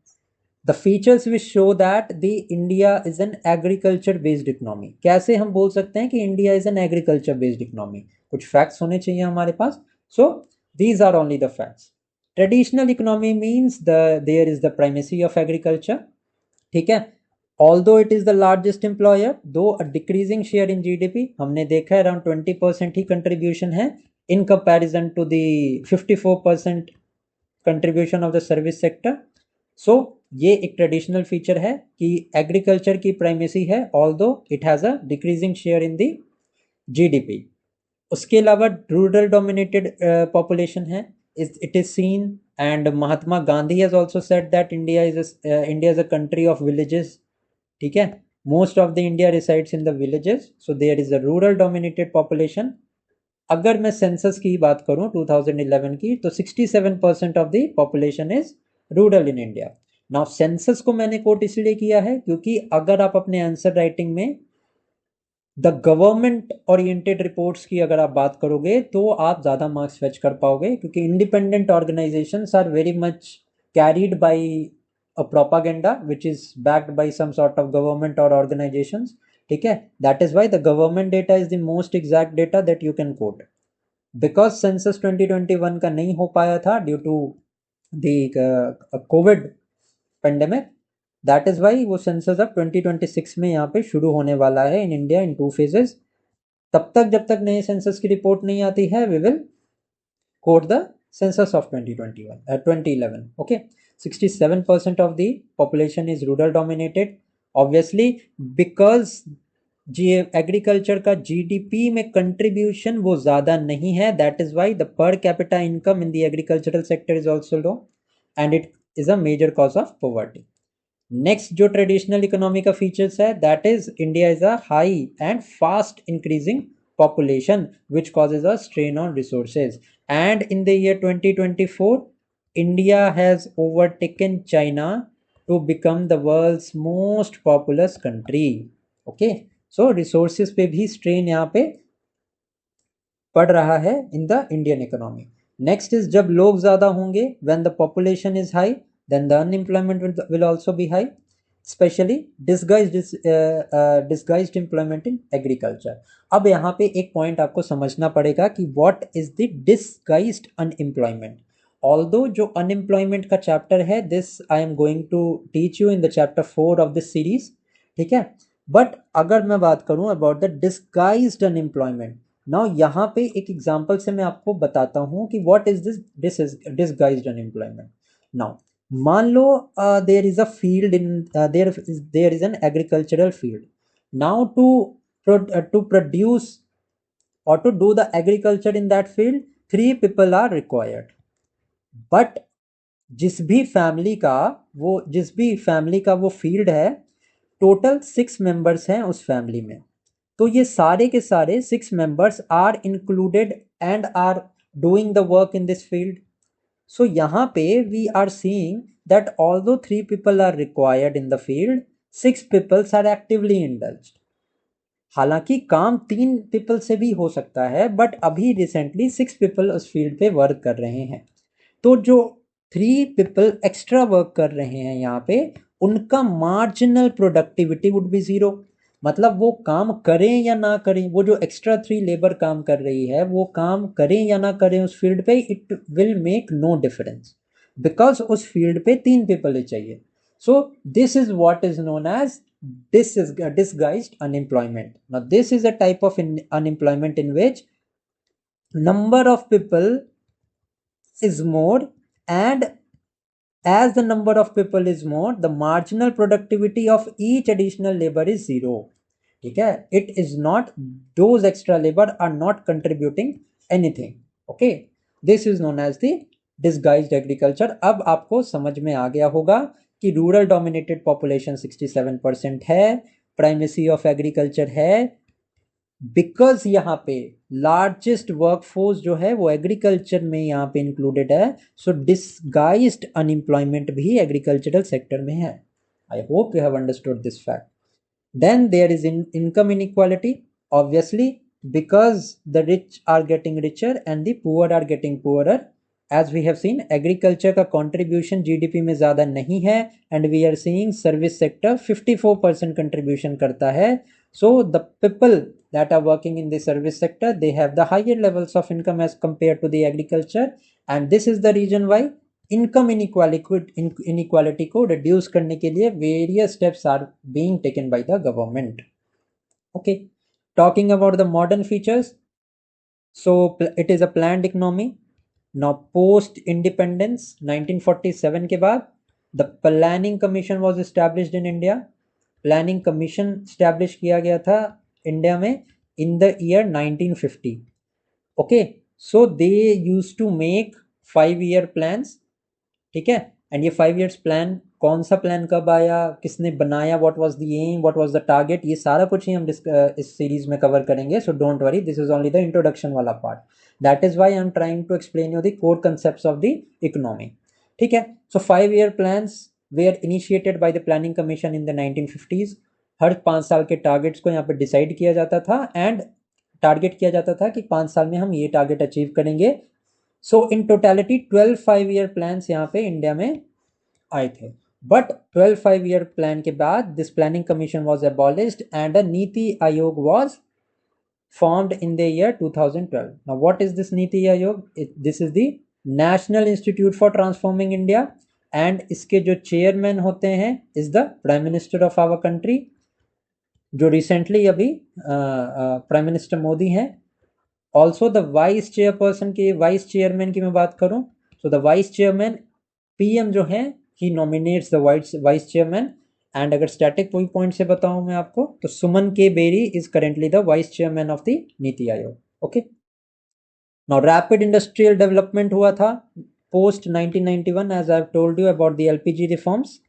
Speaker 1: the features which show that the India is an agriculture based economy. कैसे हम बोल सकते हैं कि India is an agriculture based economy? कुछ फैक्ट्स होने चाहिए हमारे पास. So these are only the facts. Traditional economy means there is the primacy of agriculture. ठीक है, although it is the largest employer, though a decreasing share in GDP. हमने देखा है अराउंड 20% ही कंट्रीब्यूशन है in comparison to the 54% contribution of the service sector. So ये एक ट्रेडिशनल फीचर है कि एग्रीकल्चर की प्राइमेसी है, although it has a decreasing share in the GDP. उसके अलावा रूरल डोमिनेटेड पॉपुलेशन है, it is seen, and Mahatma Gandhi has also said that India is a country of villages. ठीक है, most of the India resides in the villages, so there is a rural dominated population. अगर मैं सेंसस की बात करूं 2011 की, तो 67% of the population is rural in India. Now census को मैंने कोट इसलिए किया है क्योंकि अगर आप अपने आंसर राइटिंग में द गवर्नमेंट ओरिएंटेड रिपोर्ट्स की अगर आप बात करोगे तो आप ज़्यादा मार्क्स फेच कर पाओगे, क्योंकि independent organisations are very much carried by a propaganda which is backed by some sort of government और ऑर्गेनाइजेशंस. ठीक है, that is why the government data is the most exact data that you can quote. Because census 2021 का नहीं हो पाया था due to the Covid pandemic, that is why वो सेंसस अब 2026 में यहाँ पे शुरू होने वाला है इन इंडिया इन 2 phases. तब तक जब तक नए सेंसस की रिपोर्ट नहीं आती है, we will quote the census of 2011. Okay, 67% of the population is rural dominated, obviously because agriculture का जीडीपी में कंट्रीब्यूशन वो ज़्यादा नहीं है, that is why the per capita income in the agricultural sector is also low, and it is a major cause of poverty. Next जो ट्रेडिशनल इकोनॉमी का फीचर्स है, that is India is a high and fast increasing population which causes a strain on resources, and in the year 2024 India has overtaken China to become the world's most populous country. okay, so resources पे भी strain यहाँ पे पड़ रहा है in the Indian economy. Next is जब लोग ज़्यादा होंगे, when the population is high then the unemployment will also be high, specially disguised employment in agriculture. अब यहाँ पे एक पॉइंट आपको समझना पड़ेगा कि what is the disguised unemployment. Although जो अनएम्प्लॉयमेंट का चैप्टर है, this I am going to teach you in the chapter 4 of this series. ठीक है, बट अगर मैं बात करूं about the disguised unemployment, now यहाँ पे एक एग्जांपल से मैं आपको बताता हूं कि what is this disguised unemployment. Now मान लो there is a field in there is an agricultural field. Now to produce और to do the agriculture in that field 3 people are required. But जिस भी फैमिली का वो फील्ड है, टोटल 6 members हैं उस फैमिली में. तो ये सारे के सारे 6 members are included and are doing the work in this field. So यहाँ पे we are seeing that although 3 people are required in the field, 6 people are actively indulged. हालांकि काम 3 पीपल से भी हो सकता है, बट अभी रिसेंटली 6 पीपल उस फील्ड पे वर्क कर रहे हैं। तो जो 3 पीपल एक्स्ट्रा वर्क कर रहे हैं यहाँ पे, उनका marginal productivity would be zero. मतलब वो काम करें या ना करें, वो जो एक्स्ट्रा 3 लेबर काम कर रही है, वो काम करें या ना करें उस फील्ड पे, it will make no difference, because उस फील्ड पे 3 पीपल ही चाहिए। So this is what is known as disguised unemployment. Now this is a type of unemployment in which number of people is more, and as the number of people is more, the marginal productivity of each additional labor is zero. ठीक है, it is not, those extra labor are not contributing anything. okay, this is known as the disguised agriculture. अब आपको समझ में आ गया होगा कि रूरल डोमिनेटेड पॉपुलेशन 67% है, प्राइमेसी ऑफ एग्रीकल्चर है, बिकॉज यहाँ पे लार्जेस्ट वर्कफोर्स जो है वो एग्रीकल्चर में यहाँ पे इंक्लूडेड है। सो डिसगाइज्ड अनएम्प्लॉयमेंट भी एग्रीकल्चरल सेक्टर में है। I hope you have understood this fact. Then there is income inequality, obviously, because the rich are getting richer and the poor are getting poorer. As we have seen, agriculture का कंट्रीब्यूशन जीडीपी में ज़्यादा नहीं है, and we are seeing service sector 54% contribution करता है। So the people that are working in the service sector, they have the higher levels of income as compared to the agriculture, and this is the reason why income inequality को reduce करने के लिए various steps are being taken by the government. okay, talking about the modern features, so it is a planned economy. now post independence 1947 के बाद the planning commission was established in India. Planning commission establish किया गया था इंडिया में in the year 1950. Okay, so they use to make 5 year plans. ठीक है, एंड ये 5 ईयर्स प्लान, कौन सा प्लान कब आया, किसने बनाया, what was the aim, what was the target, ये सारा कुछ ही हम इस सीरीज में कवर करेंगे. So don't worry, this is only the introduction वाला part. That is why I am trying to explain you the core concepts of the economy. ठीक है, so 5 year plans were initiated by the planning commission in the 1950s. हर 5 साल के टारगेट्स को यहाँ पे डिसाइड किया जाता था, एंड टारगेट किया जाता था कि 5 साल में हम ये टारगेट अचीव करेंगे. सो इन टोटलिटी 12 5 ईयर प्लान्स यहाँ पे इंडिया में आए थे. बट 12 5 ईयर प्लान के बाद this planning commission was abolished and a NITI Aayog was formed in the year 2012. Now what is this Niti Aayog? This is the National Institute for Transforming India, and इसके जो चेयरमैन होते हैं is the Prime Minister of our country, जो रिसेंटली अभी प्राइम मिनिस्टर मोदी हैं. ऑल्सो द वाइस चेयरपर्सन की, वाइस चेयरमैन की मैं बात करूं, so the vice chairman PM जो है, he nominates the vice chairman. And अगर स्टैटिक पॉइंट से बताऊं मैं आपको, तो Suman K Bery is currently the vice chairman of the NITI Aayog. Okay, now rapid industrial development हुआ था post 1991, as I have told you about the LPG reforms.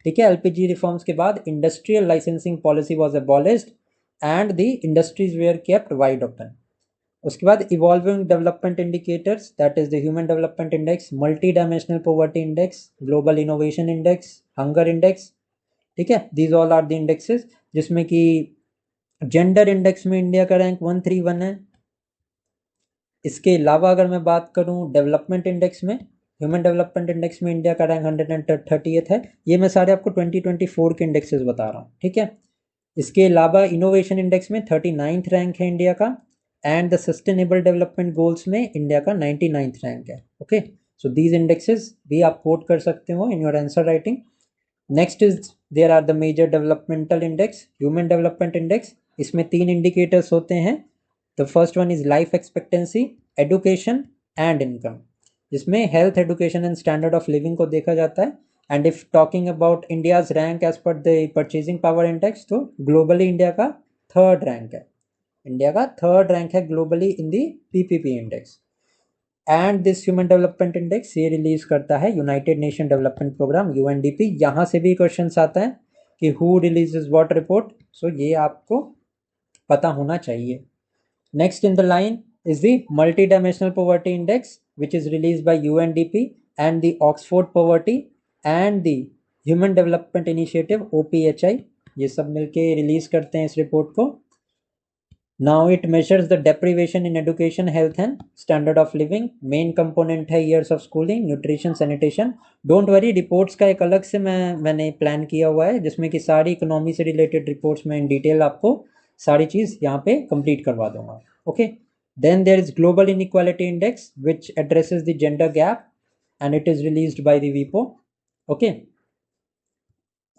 Speaker 1: ठीक है, एलपीजी रिफॉर्म्स के बाद industrial licensing policy was abolished and the industries were kept wide open. उसके बाद evolving development indicators, that is the human development index, multi dimensional poverty index, global innovation index, hunger index. ठीक है, these all are the indexes, जिसमें कि जेंडर इंडेक्स में इंडिया का रैंक 131 है. इसके अलावा अगर मैं बात करूं डेवलपमेंट इंडेक्स में, ह्यूमन डेवलपमेंट इंडेक्स में इंडिया का रैंक 130th है. ये मैं सारे आपको 2024 के इंडेक्सेस बता रहा हूँ. ठीक है, इसके अलावा इनोवेशन इंडेक्स में 39th रैंक है इंडिया का, and the sustainable development goals में इंडिया का 99th रैंक है. ओके, सो दीज इंडेक्सेस भी आप कोट कर सकते हो in your answer writing. Next is there are the major developmental index, human development index. इसमें 3 इंडिकेटर्स होते हैं. The first one is life expectancy, education and income, जिसमें health, education and standard of living को देखा जाता है. And if talking about India's rank as per the purchasing power index, तो ग्लोबली इंडिया का 3rd रैंक है. इंडिया का 3rd रैंक है globally in the PPP index. And this human development index ये रिलीज करता है United Nation Development Programme, UNDP. यहाँ से भी क्वेश्चन आता है कि who releases what report, so ये आपको पता होना चाहिए. Next in the line is the multi-dimensional poverty index, which is released by UNDP and the Oxford Poverty and the Human Development Initiative OPHI. ये सब मिलके रिलीज करते हैं इस रिपोर्ट को. Now it measures the deprivation in education, health and standard of living. Main component है years of schooling, nutrition, sanitation. Don't worry, reports का एक अलग से मैंने प्लान किया हुआ है जिसमें कि सारी इकोनॉमी से रिलेटेड रिपोर्ट्स में इन डिटेल आपको सारी चीज़ यहाँ पे कंप्लीट करवा दूंगा। Okay, then there is global inequality index which addresses the gender gap and it is released by the WIPO. Okay,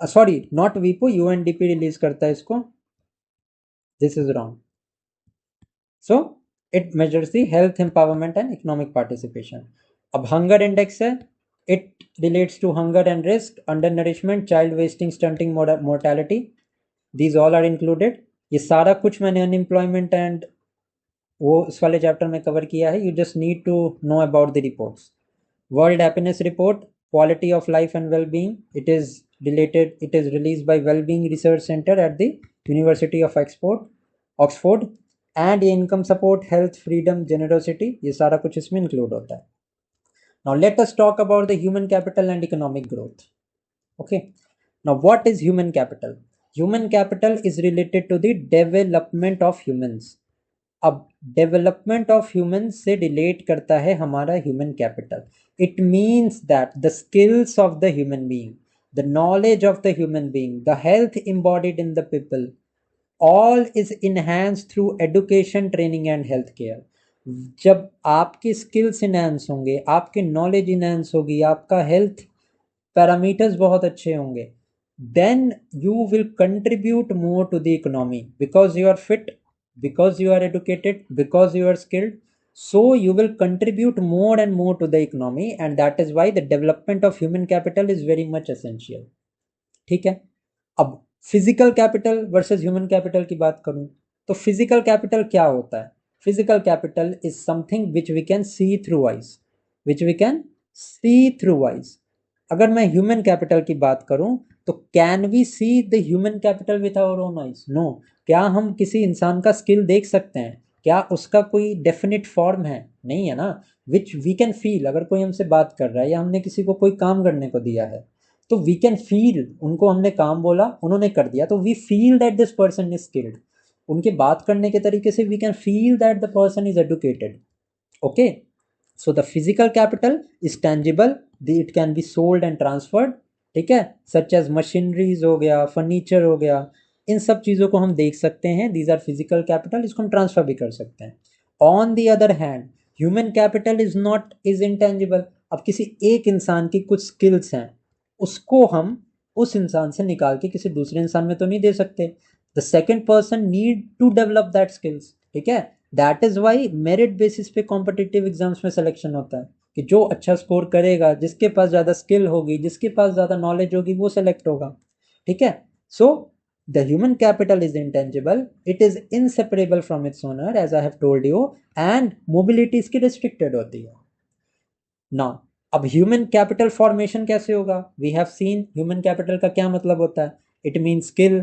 Speaker 1: sorry, not WIPO, UNDP release करता है इसको, this is wrong. So it measures the health empowerment and economic participation. अब hunger index है, it relates to hunger and risk, undernourishment, child wasting, stunting, mortality, these all are included. ये सारा कुछ मैंने अनएम्प्लॉयमेंट एंड वो इस वाले चैप्टर में कवर किया है, you just need to know about the reports. World Happiness Report, Quality of Life and Well-being. It is released by Well-being Research Center at the University of Oxford. And ये income support, health, freedom, generosity, ये सारा कुछ इसमें include होता है. Now let us talk about the human capital and economic growth. Okay. Now what is human capital? Human capital is related to the development of humans. अब डेवलपमेंट ऑफ ह्यूमन से रिलेट करता है हमारा human capital. It means that the skills of the human being, the knowledge of the human being, the health embodied in the people, all is enhance through education, training and health care. जब आपके स्किल्स इनहैंस होंगे, आपकी नॉलेज इनहैंस होगी, आपका हेल्थ पैरामीटर्स बहुत अच्छे होंगे, then you will contribute more to the economy because you are fit, because you are educated, because you are skilled. So you will contribute more and more to the economy, and that is why the development of human capital is very much essential. ठीक है, अब physical capital versus human capital की बात करूं तो फिजिकल कैपिटल क्या होता है? Physical capital is something which we can see through eyes, which we can see through eyes. अगर मैं ह्यूमन कैपिटल की बात करूं तो can we see the human capital with our own eyes? No. क्या हम किसी इंसान का स्किल देख सकते हैं? क्या उसका कोई डेफिनेट फॉर्म है? नहीं है ना। विच वी कैन फील, अगर कोई हमसे बात कर रहा है या हमने किसी को कोई काम करने को दिया है तो वी कैन फील, उनको हमने काम बोला, उन्होंने कर दिया, तो we feel that this person is skilled. उनके बात करने के तरीके से we can feel that the person is educated. Okay, so the physical capital is tangible, it can be sold and transferred. ठीक है, सच एज मशीनरीज हो गया, फर्नीचर हो गया, इन सब चीज़ों को हम देख सकते हैं, दीज आर फिजिकल कैपिटल, इसको हम ट्रांसफर भी कर सकते हैं। On the other hand human capital is intangible. अब किसी एक इंसान की कुछ स्किल्स हैं, उसको हम उस इंसान से निकाल के किसी दूसरे इंसान में तो नहीं दे सकते। The second person need to develop that skills. ठीक है, that is why merit basis पे कॉम्पिटिटिव एग्जाम्स में सिलेक्शन होता है कि जो अच्छा स्कोर करेगा, जिसके पास ज़्यादा स्किल होगी, जिसके पास ज़्यादा नॉलेज होगी, वो सेलेक्ट होगा। ठीक है, so the human capital is intangible, it is inseparable from its owner as I have told you, and mobility इसकी रिस्ट्रिक्टेड होती है। नाउ अब ह्यूमन कैपिटल फॉर्मेशन कैसे होगा? We have seen human capital का क्या मतलब होता है। It mean skill,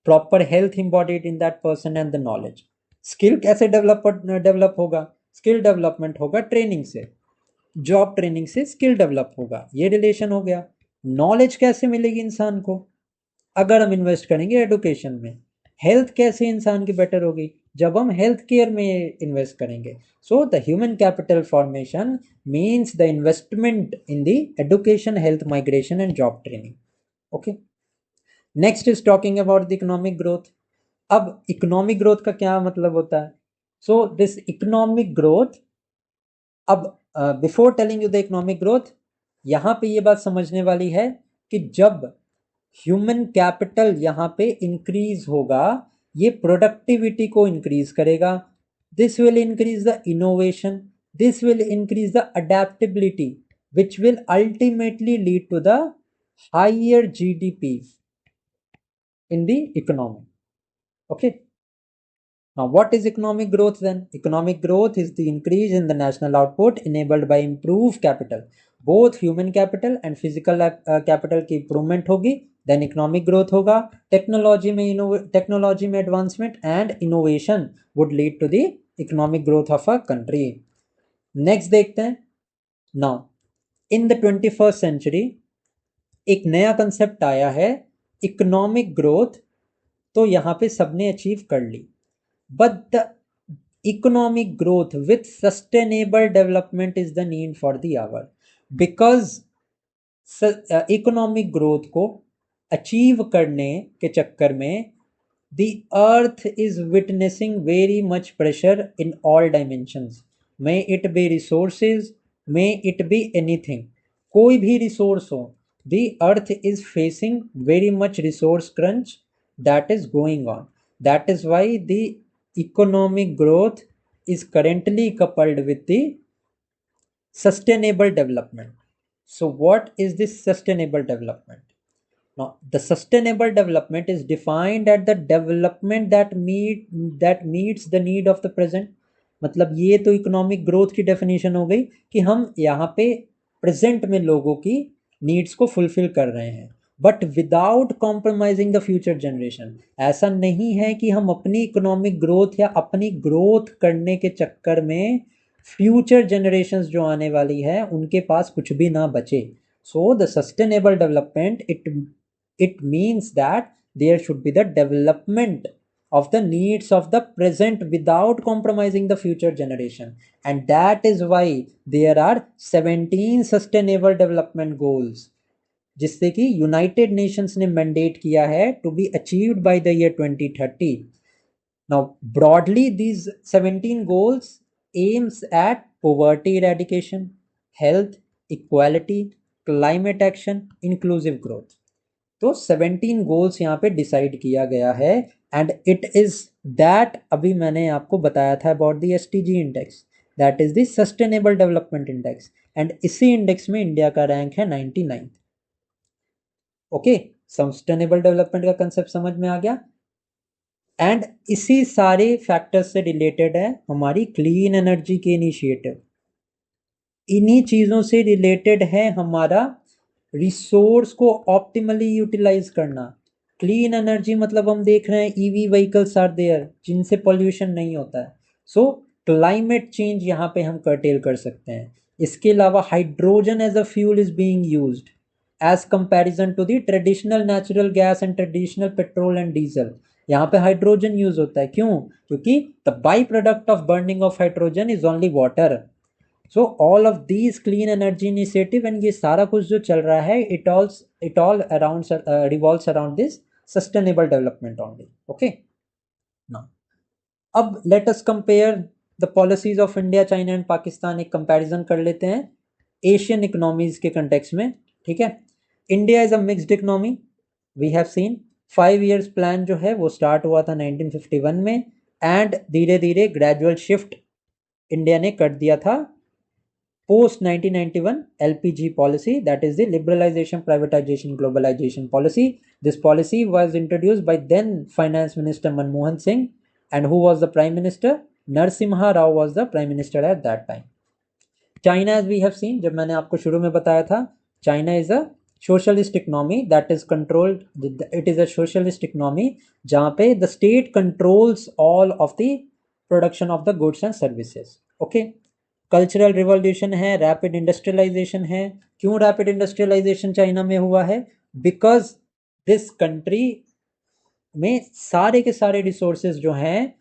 Speaker 1: proper health embodied in that person and the knowledge. Skill कैसे डेवलप होगा? स्किल डेवलपमेंट होगा ट्रेनिंग से, जॉब ट्रेनिंग से स्किल डेवलप होगा, ये रिलेशन हो गया। नॉलेज कैसे मिलेगी इंसान को? अगर हम इन्वेस्ट करेंगे एडुकेशन में। हेल्थ कैसे इंसान की बेटर होगी? जब हम हेल्थ केयर में इन्वेस्ट करेंगे। सो the human capital formation means the investment in the education, health, migration and job training. Okay, next is talking about the economic growth. अब इकोनॉमिक ग्रोथ का क्या मतलब होता है? सो दिस इकोनॉमिक ग्रोथ, अब before telling you the economic growth, यहाँ पे ये बात समझने वाली है कि जब ह्यूमन कैपिटल यहाँ पे इंक्रीज होगा, ये प्रोडक्टिविटी को इंक्रीज करेगा। This will increase the innovation, this will increase the adaptability, which will ultimately lead to the higher GDP in the economy. Okay, now what is economic growth then? Economic growth is the increase in the national output enabled by improved capital, both human capital and physical capital की improvement होगी, then economic growth होगा। टेक्नोलॉजी में advancement and innovation would lead to the economic growth of a country. Next देखते हैं। now in the 21st century एक नया कंसेप्ट आया है, इकोनॉमिक ग्रोथ। तो यहाँ पे सबने अचीव कर ली, but the economic growth with sustainable development is the need for the hour, because economic growth को अचीव करने के चक्कर में the earth is witnessing very much pressure in all dimensions. May it be resources, may it be anything, कोई भी resource हो, the earth is facing very much resource crunch that is going on. That is why the economic growth is currently coupled with the sustainable development. So what is this sustainable development? Now, the sustainable development is defined at the development that meets the need of the present. मतलब ये तो इकोनॉमिक ग्रोथ की डेफिनेशन हो गई कि हम यहाँ पे प्रेजेंट में लोगों की नीड्स को फुलफिल कर रहे हैं, but without compromising the future generation. ऐसा नहीं है कि हम अपनी इकोनॉमिक ग्रोथ या अपनी ग्रोथ करने के चक्कर में फ्यूचर जनरेशंस जो आने वाली है उनके पास कुछ भी ना बचे। So the sustainable development it means that there should be the development of the needs of the present without compromising the future generation, and that is why there are 17 sustainable development goals जिससे कि यूनाइटेड नेशंस ने मैंडेट किया है to be achieved by the year 2030. Now broadly these 17 goals aims at poverty eradication, health, equality, climate action, inclusive growth. तो 17 गोल्स यहाँ पे डिसाइड किया गया है, एंड इट इज दैट अभी मैंने आपको बताया था about the STG index, that is the sustainable development index, and इसी इंडेक्स में इंडिया का रैंक है 99। ओके, सस्टेनेबल डेवलपमेंट का कंसेप्ट समझ में आ गया, एंड इसी सारे फैक्टर्स से रिलेटेड है हमारी क्लीन एनर्जी के इनिशिएटिव। इन्हीं चीज़ों से रिलेटेड है हमारा रिसोर्स को ऑप्टिमली यूटिलाइज करना। क्लीन एनर्जी मतलब हम देख रहे हैं ईवी व्हीकल्स आर देयर जिनसे पॉल्यूशन नहीं होता है। सो क्लाइमेट चेंज यहाँ पे हम कर्टेल कर सकते हैं। इसके अलावा hydrogen as a fuel is being used as comparison to the traditional natural gas and traditional petrol and diesel. यहाँ पे हाइड्रोजन यूज होता है, क्यों? क्योंकि the by product of burning of hydrogen is only water. So all of these clean energy initiative and ये सारा कुछ जो चल रहा है it all around revolves around this sustainable development only. Okay, now अब let us compare the policies of India, China and Pakistan. एक कंपैरिजन कर लेते हैं एशियन इकोनॉमीज के कंटेक्स्ट में। ठीक है, India is a mixed economy, we have seen 5 years plan जो है वो स्टार्ट हुआ था 1951 में, एंड धीरे धीरे ग्रेजुअल शिफ्ट इंडिया ने कर दिया था post 1991 LPG policy, that is the liberalization, privatization, globalization policy. This policy was introduced by then finance minister Manmohan Singh, and who was the prime minister? Narasimha Rao was the prime minister at that time. China, as we have seen, जब मैंने आपको शुरू में बताया था, China is a socialist economy that is controlled, it is a socialist economy जहाँ पे the state controls all of the production of the goods and services. Okay, cultural revolution है, रैपिड इंडस्ट्रियलाइजेशन है। क्यों रैपिड इंडस्ट्रियलाइजेशन चाइना में हुआ है? बिकॉज दिस कंट्री में सारे के सारे रिसोर्सेज जो हैं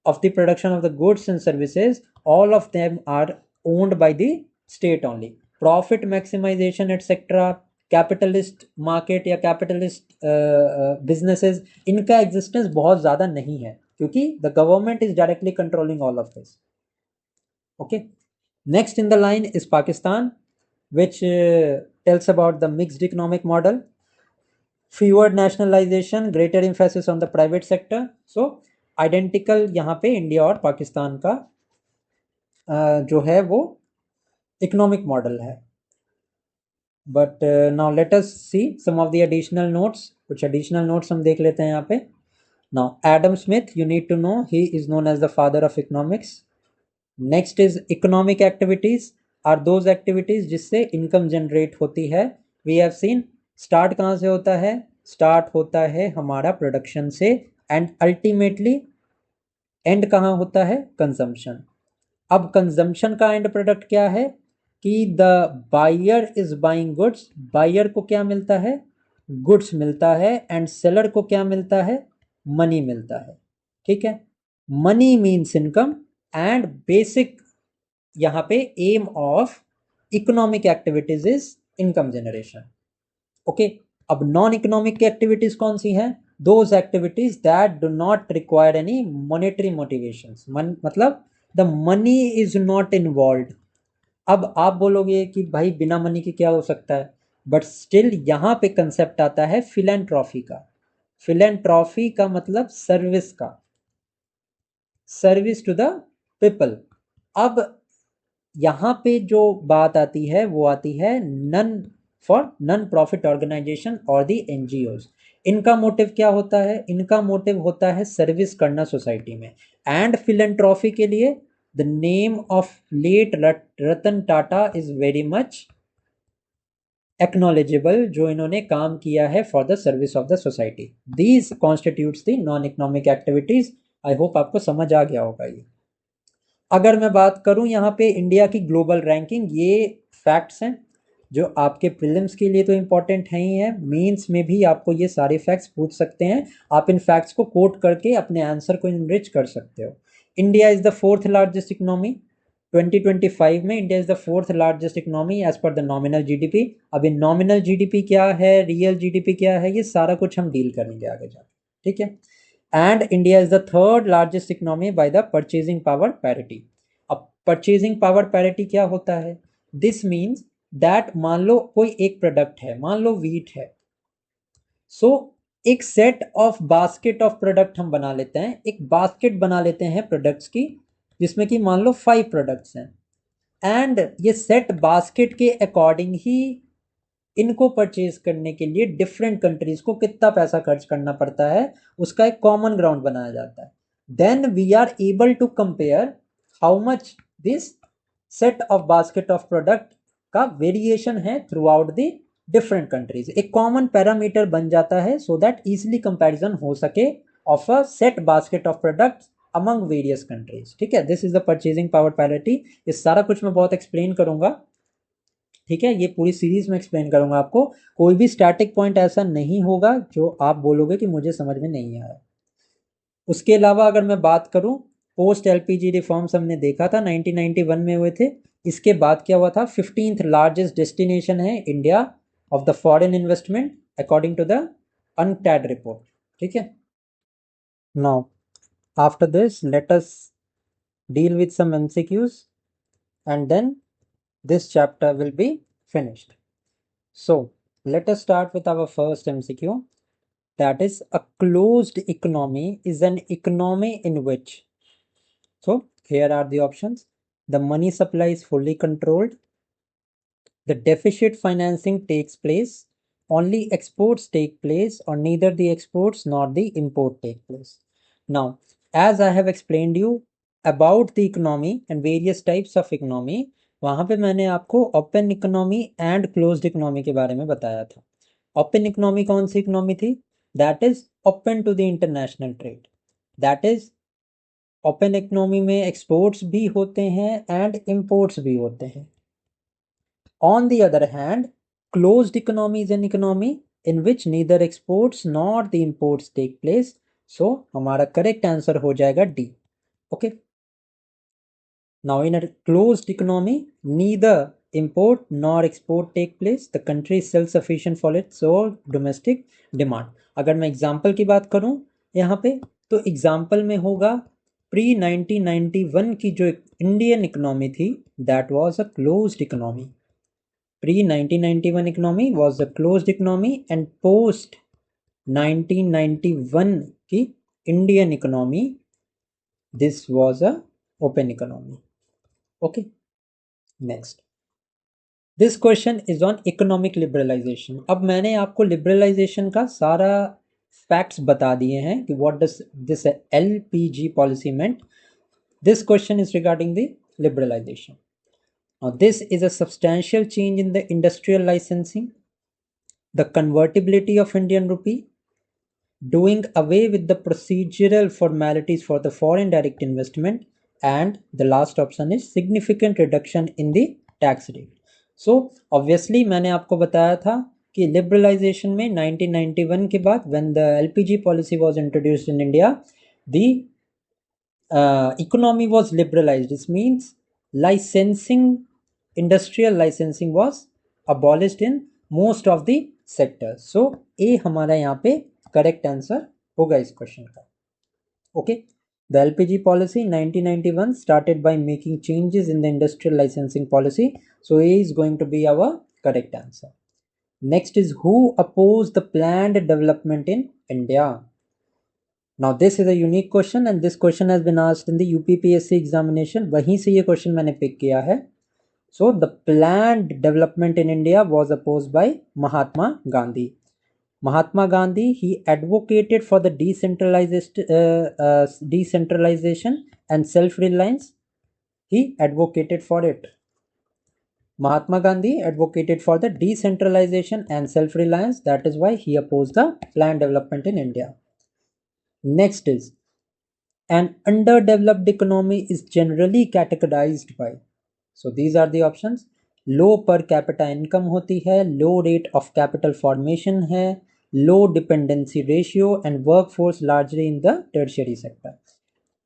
Speaker 1: of the production of the goods and services, all of them are owned by the state only. Profit maximisation etcetera, capitalist market या कैपिटलिस्ट बिजनेसेस, इनका एग्जिस्टेंस बहुत ज़्यादा नहीं है क्योंकि the government is directly controlling all of this. Okay, next in the line is Pakistan, which tells about the mixed economic model, fewer nationalization, greater emphasis on the private sector. So identical यहाँ पे इंडिया और पाकिस्तान का जो है वो इकोनॉमिक मॉडल है। But now let us see some of the additional notes. कुछ एडिशनल नोट्स हम देख लेते हैं यहाँ पे। Now Adam Smith, you need to know, he is known as the father of economics. Next is economic activities are those activities जिससे इनकम जनरेट होती है। वी हैव सीन स्टार्ट कहाँ से होता है? स्टार्ट होता है हमारा प्रोडक्शन से, एंड अल्टीमेटली एंड कहाँ होता है? कंजम्पशन। अब कंजम्पशन का एंड प्रोडक्ट क्या है? कि the buyer is buying goods, buyer को क्या मिलता है? गुड्स मिलता है, एंड सेलर को क्या मिलता है? मनी मिलता है। ठीक है, money means income and basic यहाँ पे aim of economic activities is income generation. Okay, अब नॉन इकोनॉमिक एक्टिविटीज कौन सी हैं? Those activities that do not require any monetary motivations, मतलब the money is not involve. अब आप बोलोगे कि भाई बिना मनी के क्या हो सकता है, बट स्टिल यहाँ पे कंसेप्ट आता है फिलैंथ्रॉफी का। फिलैंथ्रॉफी का मतलब सर्विस का, सर्विस टू द पीपल। अब यहाँ पे जो बात आती है वो आती है non for non profit organisation और दी एनजीओज। इनका मोटिव क्या होता है? इनका मोटिव होता है सर्विस करना सोसाइटी में। एंड फिलैंथ्रॉफी के लिए the name of late Ratan Tata is very much acknowledgeable, जो इन्होंने काम किया है for the service of the society. These constitutes the non economic activities. I hope आपको समझ आ गया होगा ये। अगर मैं बात करूं यहाँ पे इंडिया की ग्लोबल रैंकिंग, ये फैक्ट्स हैं जो आपके प्रीलिम्स के लिए तो इंपॉर्टेंट है ही है, मेंस में भी आपको ये सारे फैक्ट्स पूछ सकते हैं। आप इन फैक्ट्स को कोट करके अपने आंसर को इनरिच कर सकते हो। India is the fourth largest economy 2025 में। India is the fourth largest economy as per the nominal GDP. अब इन नॉमिनल जीडीपी क्या है, रियल जीडीपी क्या है, ये सारा कुछ हम डील करेंगे आगे जाके, ठीक है। And India is the third largest economy by the purchasing power parity. अब परचेजिंग पावर पैरिटी क्या होता है? दिस मीन्स दैट मान लो कोई एक प्रोडक्ट है, मान लो वीट है, सो एक set of basket of product हम बना लेते हैं, एक बास्केट बना लेते हैं प्रोडक्ट्स की, जिसमें कि मान लो 5 प्रोडक्ट्स हैं। एंड ये सेट बास्केट के अकॉर्डिंग ही इनको परचेज करने के लिए डिफरेंट कंट्रीज को कितना पैसा खर्च करना पड़ता है, उसका एक कॉमन ग्राउंड बनाया जाता है। Then we are able to compare how much this set of basket of product का वेरिएशन है throughout the different countries. एक कॉमन पैरामीटर बन जाता है सो दैट इजिली कंपैरिजन हो सके of a set basket of products among various countries, ठीक है। This is the purchasing power parity. ये सारा कुछ मैं बहुत एक्सप्लेन करूंगा, ठीक है। ये पूरी सीरीज में एक्सप्लेन करूंगा आपको। कोई भी स्टैटिक पॉइंट ऐसा नहीं होगा जो आप बोलोगे कि मुझे समझ में नहीं आया। उसके अलावा अगर मैं बात करूं, पोस्ट एलपीजी रिफॉर्म्स हमने देखा था 1991 में हुए थे। इसके बाद क्या हुआ था? 15th लार्जेस्ट डेस्टिनेशन है India of the foreign investment according to the UNCTAD report, ठीक है। Now after this let us deal with some MCQs and then this chapter will be finished. So let us start with our first MCQ, that is a closed economy is an economy in which, so here are the options: the money supply is fully controlled, the deficit financing takes place, only exports take place, or neither the exports nor the import take place. Now, as I have explained you about the economy and various types of economy, वहाँ पे मैंने आपको open economy and closed economy के बारे में बताया था। ओपन इकोनॉमी कौन सी इकोनॉमी थी? That is open to the international trade. That is open economy में एक्सपोर्ट्स भी होते हैं एंड इंपोर्ट्स भी होते हैं। On the other hand, closed economy is an economy in which neither exports nor the imports take place. So हमारा correct answer हो जाएगा D. Okay. Now in a closed economy, neither import nor export take place. The country is self-sufficient for its own domestic demand. अगर मैं example की बात करूं यहाँ पे, तो example में होगा pre 1991 की जो इंडियन इकोनॉमी थी, that was a closed economy. Pre-1991 economy was a closed economy and post 1991 की Indian economy, this was a open economy. Okay, next. This question is on economic liberalization. अब मैंने आपको liberalization का सारा facts बता दिए हैं कि what does this LPG policy meant. This question is regarding the liberalization. Now, this is a substantial change in the industrial licensing, the convertibility of Indian rupee, doing away with the procedural formalities for the foreign direct investment, and the last option is significant reduction in the tax rate. So obviously मैंने आपको बताया था कि liberalization में 1991 के बाद when the LPG policy was introduced in India, the economy was liberalized. This means licensing, industrial licensing was abolished in most of the sectors. So A हमारा यहाँ पे correct answer होगा इस question का. Okay. The LPG policy in 1991 started by making changes in the industrial licensing policy. So A is going to be our correct answer. Next is who opposed the planned development in India? Now this is a unique question and this question has been asked in the UPPSC examination. वहीं से ये question मैंने pick किया है. So the planned development in India was opposed by Mahatma Gandhi. Mahatma Gandhi, he advocated for the decentralization and self-reliance. He advocated for it. Mahatma Gandhi advocated for the decentralization and self-reliance. That is why he opposed the planned development in India. Next is an underdeveloped economy is generally categorized by. So these are the options. लो पर कैपिटा इनकम होती है, लो रेट ऑफ कैपिटल फॉर्मेशन है, लो dependency ratio and work force largely in the tertiary sector.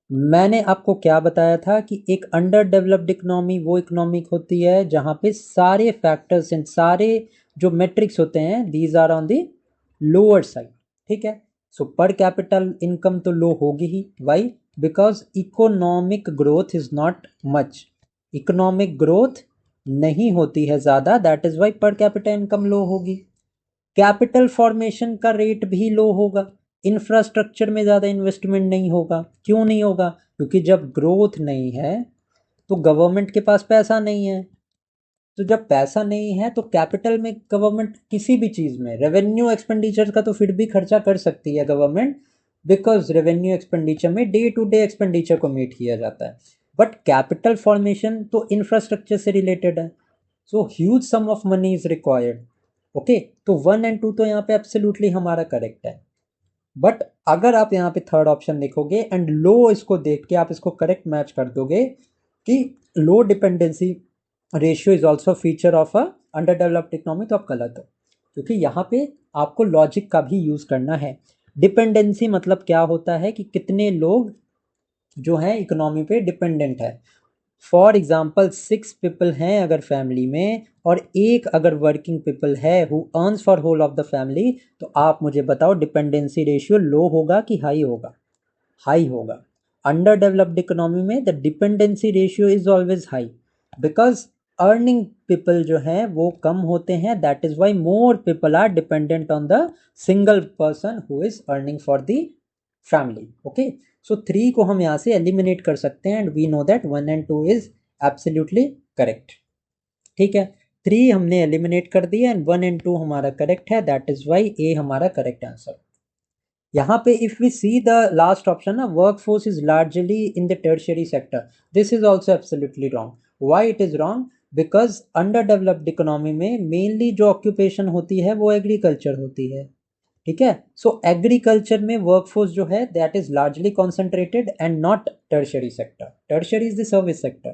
Speaker 1: मैंने आपको क्या बताया था कि एक अंडर डेवलप्ड इकोनॉमी वो इकोनॉमिक होती है जहां पे सारे फैक्टर्स एंड सारे जो मेट्रिक्स होते हैं these are on the lower side. ठीक है. सो पर कैपिटल इनकम तो लो होगी ही. Why? Because economic growth is not much. Economic growth नहीं होती है ज़्यादा. That is why per capita income low होगी. कैपिटल फॉर्मेशन का रेट भी लो होगा. इंफ्रास्ट्रक्चर में ज़्यादा इन्वेस्टमेंट नहीं होगा. क्यों नहीं होगा? क्योंकि जब ग्रोथ नहीं है तो गवर्नमेंट के पास पैसा नहीं है. तो जब पैसा नहीं है तो कैपिटल में गवर्नमेंट किसी भी चीज़ में रेवेन्यू एक्सपेंडिचर का तो फिर भी खर्चा कर सकती है गवर्नमेंट, बिकॉज रेवेन्यू एक्सपेंडिचर में डे टू डे एक्सपेंडिचर को मीट किया जाता है. बट कैपिटल फॉर्मेशन तो इंफ्रास्ट्रक्चर से रिलेटेड है. So huge sum of money is required. Okay. तो 1 एंड 2 तो यहाँ पे एब्सोल्युटली हमारा करेक्ट है. बट अगर आप यहाँ पे थर्ड ऑप्शन देखोगे एंड लो इसको देख के आप इसको करेक्ट मैच कर दोगे कि लो dependency ratio is also feature of a under developed economy, तो आप गलत हो. क्योंकि यहाँ पे आपको लॉजिक का भी यूज़ करना है. डिपेंडेंसी मतलब क्या होता है कि कितने लोग जो हैं इकोनॉमी पे डिपेंडेंट है. फॉर एग्जाम्पल 6 पीपल हैं अगर फैमिली में और एक अगर वर्किंग पीपल है who earns for whole of the family, तो आप मुझे बताओ डिपेंडेंसी रेशियो लो होगा कि हाई होगा? हाई होगा. अंडर डेवलप्ड इकोनॉमी में the dependency ratio is always high because earning people जो हैं वो कम होते हैं. That is why more people are dependent on the single person who is earning for the family. Okay. So 3 को हम यहाँ से एलिमिनेट कर सकते हैं and we know that 1 and 2 is absolutely correct. ठीक है. 3 हमने एलिमिनेट कर दिया एंड 1 एंड 2 हमारा करेक्ट है. दैट इज वाई ए हमारा करेक्ट आंसर. यहाँ पे if we see the last option ना, work force is largely in the tertiary sector, this is also absolutely wrong. Why it is wrong? Because under developed economy में मेनली जो ऑक्यूपेशन होती है वो एग्रीकल्चर होती है. ठीक है. सो एग्रीकल्चर में वर्कफोर्स जो है that is largely concentrated and not tertiary sector. Tertiary is the service sector.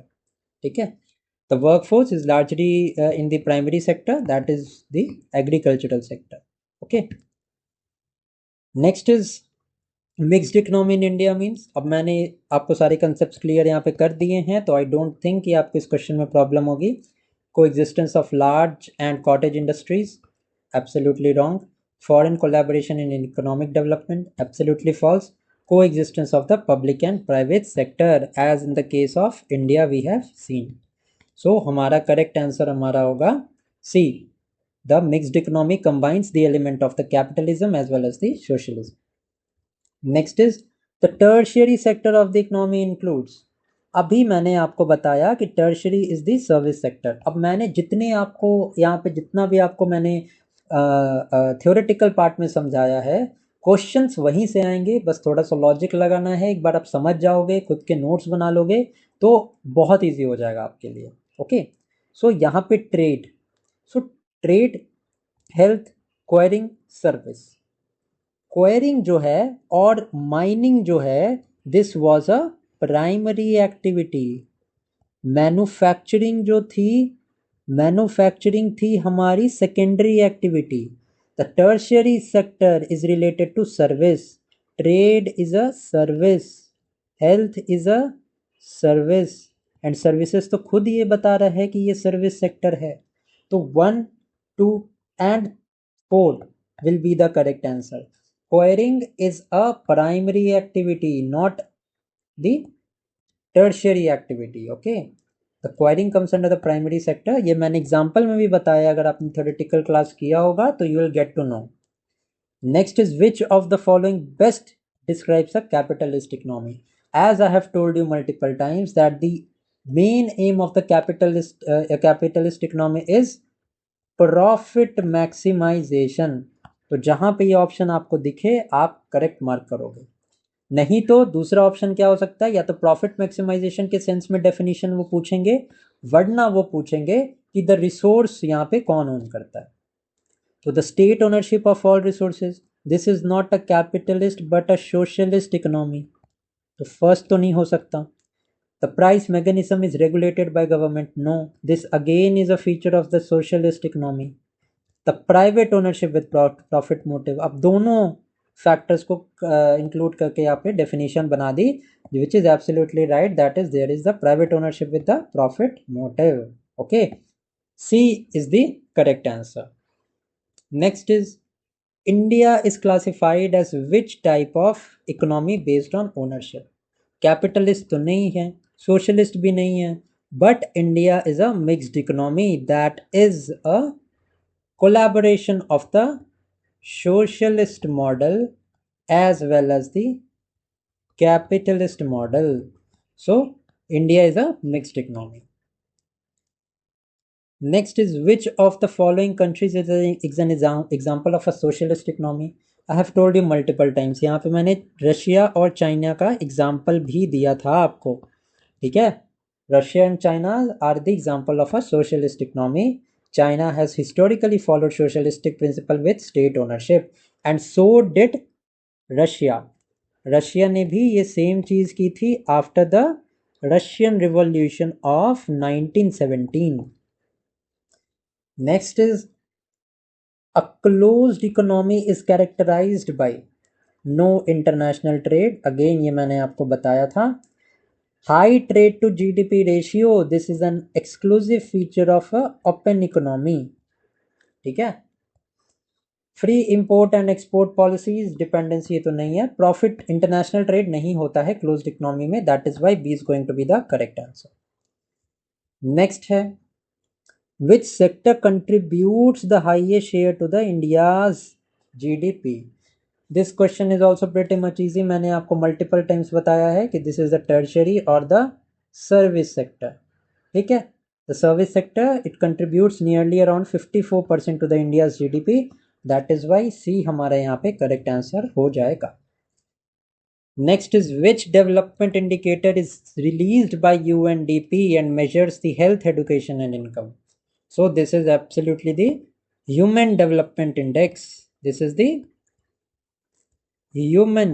Speaker 1: ठीक है. The workforce is largely in the primary sector, that is the agricultural sector. Okay. Next is mixed economy in India means. अब मैंने आपको सारे कंसेप्ट क्लियर यहाँ पे कर दिए हैं तो आई डोंट थिंक कि आपको इस क्वेश्चन में प्रॉब्लम होगी. को existence of large and cottage industries, absolutely wrong. Foreign collaboration in economic development, absolutely false. Coexistence of the public and private sector as in the case of India we have seen. So हमारा correct answer हमारा होगा C. The mixed economy combines the element of the capitalism as well as the socialism. Next is the tertiary sector of the economy includes. अभी मैंने आपको बताया कि tertiary is the service sector. अब मैंने जितने आपको यहाँ पे जितना भी आपको मैंने थ्योरेटिकल पार्ट में समझाया है, क्वेश्चंस वहीं से आएंगे. बस थोड़ा सा लॉजिक लगाना है. एक बार आप समझ जाओगे, खुद के नोट्स बना लोगे तो बहुत इजी हो जाएगा आपके लिए. ओके. सो यहाँ पे trade. So trade, health, quarrying, service. Quarrying जो है और माइनिंग जो है this was a primary activity. Manufacturing जो थी, मैन्युफैक्चरिंग थी हमारी secondary activity. The tertiary sector is related to service. Trade is a service. Health is a service and services तो खुद ये बता रहा है कि ये सर्विस सेक्टर है, तो 1, 2 and 4 will be the correct answer. Coiring is a primary activity, not the tertiary activity. Okay, the coiring comes under the primary sector. ये मैंने एग्जाम्पल में भी बताया, अगर आपने थ्योरेटिकल क्लास किया होगा तो you will get to know. Next is, which of the following best describes a capitalist economy? As I have told you multiple times that the main aim of the capitalist economy is profit maximisation. तो जहां पे ये ऑप्शन आपको दिखे आप करेक्ट मार्क करोगे, नहीं तो दूसरा ऑप्शन क्या हो सकता है, या तो प्रॉफिट मैक्सिमाइजेशन के सेंस में डेफिनेशन वो पूछेंगे, वरना वो पूछेंगे कि द रिसोर्स यहाँ पे कौन ओन करता है। तो the state ownership of all resources, this is not a capitalist but a socialist economy. तो फर्स्ट तो नहीं हो सकता। The price mechanism is regulated by government. No, this again is a feature of the socialist economy. The private ownership with profit motive. अब दोनों फैक्टर्स को इंक्लूड करके यहाँ पे डेफिनेशन बना दी, which is absolutely right. That is, there is the private ownership with the profit motive. Okay, C is the correct answer. Next is, India is classified as which type of economy based on ownership? Capitalist तो नहीं है, सोशलिस्ट भी नहीं है, but India is a mixed economy that is a collaboration of the socialist model as well as the capitalist model. So India is a mixed economy. Next is, which of the following countries is an example of a socialist economy? I have told you multiple times, यहाँ पे मैंने रशिया और चाइना का एग्जाम्पल भी दिया था आपको, ठीक है। Russia and China are the example of a socialist economy. China has historically followed socialistic principle with state ownership and so did Russia. Russia ने भी ये सेम चीज़ की थी after the Russian revolution of 1917. Next is, a closed economy is characterized by no international trade. Again ये मैंने आपको बताया था. High trade to GDP ratio. This is an exclusive feature of a open economy. ठीक है. Free import and export policies, dependency ये तो नहीं है. प्रॉफिट इंटरनेशनल ट्रेड नहीं होता है क्लोज्ड इकोनॉमी में, that is why B is going to be the correct answer. Next है, which sector contributes the highest share to the India's GDP? This question is also pretty much easy. मैंने आपको multiple times बताया है कि this is the tertiary or the service sector. ठीक है, the service sector it contributes nearly around 54% to the India's GDP. That is why C हमारा यहाँ पे correct answer हो जाएगा. Next is, which development indicator is released by UNDP and measures the health, education and income? So this is absolutely the Human Development Index. This is the Human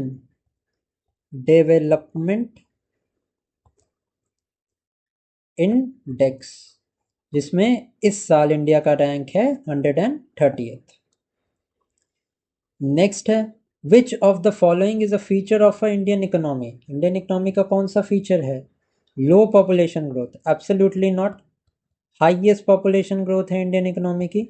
Speaker 1: Development Index, जिसमें इस साल इंडिया का रैंक है 130th. नेक्स्ट है, which of the following is a feature of a Indian economy? Indian economy का कौन सा फीचर है? Low population growth, absolutely not. Highest population growth है इंडियन इकोनॉमी की.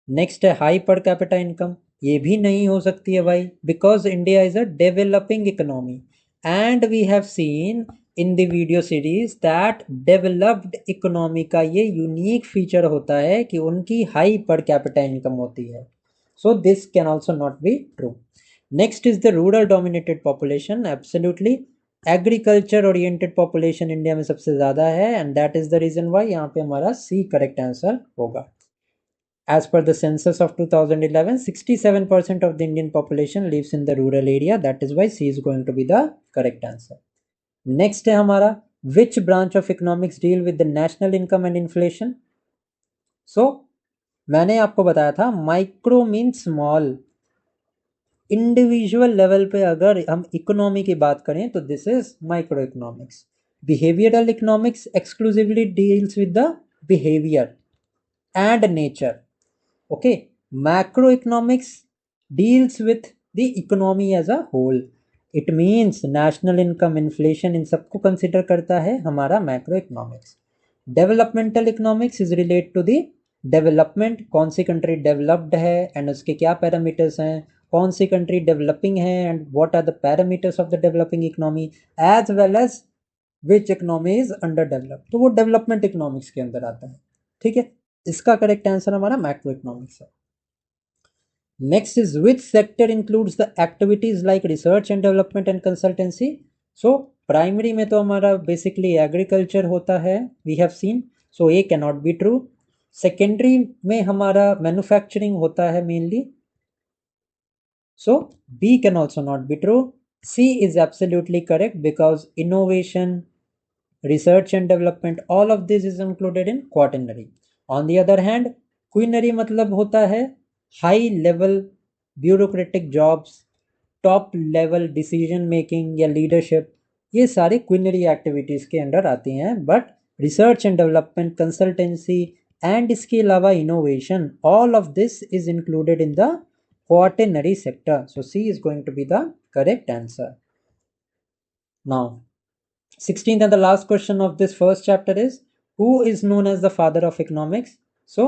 Speaker 1: नेक्स्ट है, हाई पर कैपिटा इनकम, ये भी नहीं हो सकती है भाई, because India is a developing economy and we have seen in the video series that developed economy का ये यूनिक फीचर होता है कि उनकी हाई पर कैपिटा इनकम होती है. So this can also not be true. Next is the rural dominated population, absolutely agriculture oriented population India में सबसे ज़्यादा है and that is the reason why यहाँ पे हमारा सी करेक्ट आंसर होगा. As per the census of 2011, 67% of the Indian population lives in the rural area. That is why C is going to be the correct answer. Next है हमारा, which branch of economics deal with the national income and inflation? So मैंने आपको बताया था micro mean small. Individual level पे अगर हम इकोनॉमी की बात करें तो this is micro economics. Behavioural economics exclusively deals with the behaviour and nature. Okay, macroeconomics deals with the economy as a whole. It means national income, inflation, इन सबको कंसिडर करता है हमारा macro economics. Developmental economics is relate to the development, कौन सी कंट्री डेवलप्ड है एंड उसके क्या पैरामीटर्स हैं, कौन सी कंट्री डेवलपिंग है and what are the parameters of the developing economy, as well as which economy is under develop, तो वो डेवलपमेंट इकोनॉमिक्स के अंदर आता है। ठीक है, इसका करेक्ट आंसर हमारा मैक्रो इकोनॉमिक्स है। Next is which sector includes the activities like research and development and consultancy. So primary में तो हमारा बेसिकली एग्रीकल्चर होता है, we have seen, so A can not be true. Secondary में हमारा मैन्युफैक्चरिंग होता है mainly, so B can also not be true. C is absolutely correct because innovation, research and development, all of this is included in quaternary. On the other hand, quinary मतलब होता है high level bureaucratic jobs, top level decision making या leadership, ये सारे quinary activities के अंदर आती हैं। but research and development, consultancy and इसके अलावा innovation, all of this is included in the quaternary sector. So C is going to be the correct answer. Now 16th and the last question of this first chapter is, who is known as the father of economics? So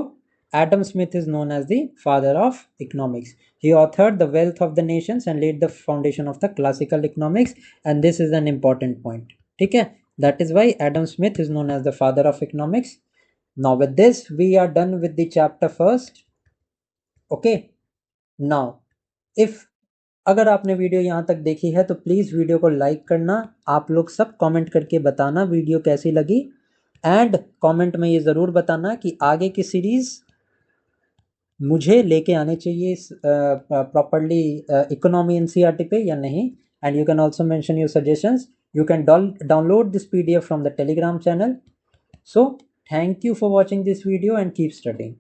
Speaker 1: Adam Smith is known as the father of economics. He authored The Wealth of the Nations and laid the foundation of the classical economics, and this is an important point. Okay, that is why Adam Smith is known as the father of economics. Now with this we are done with the chapter first. Okay, now if अगर आपने वीडियो यहाँ तक देखी है तो प्लीज़ वीडियो को लाइक करना, आप लोग सब कमेंट करके बताना वीडियो कैसी लगी, एंड कमेंट में ये ज़रूर बताना कि आगे की सीरीज़ मुझे लेके आने चाहिए प्रॉपरली इकोनॉमी एनसीईआरटी पे या नहीं, and you can also mention your suggestions. You can download this PDF from the Telegram channel. So thank you for watching this video and keep studying.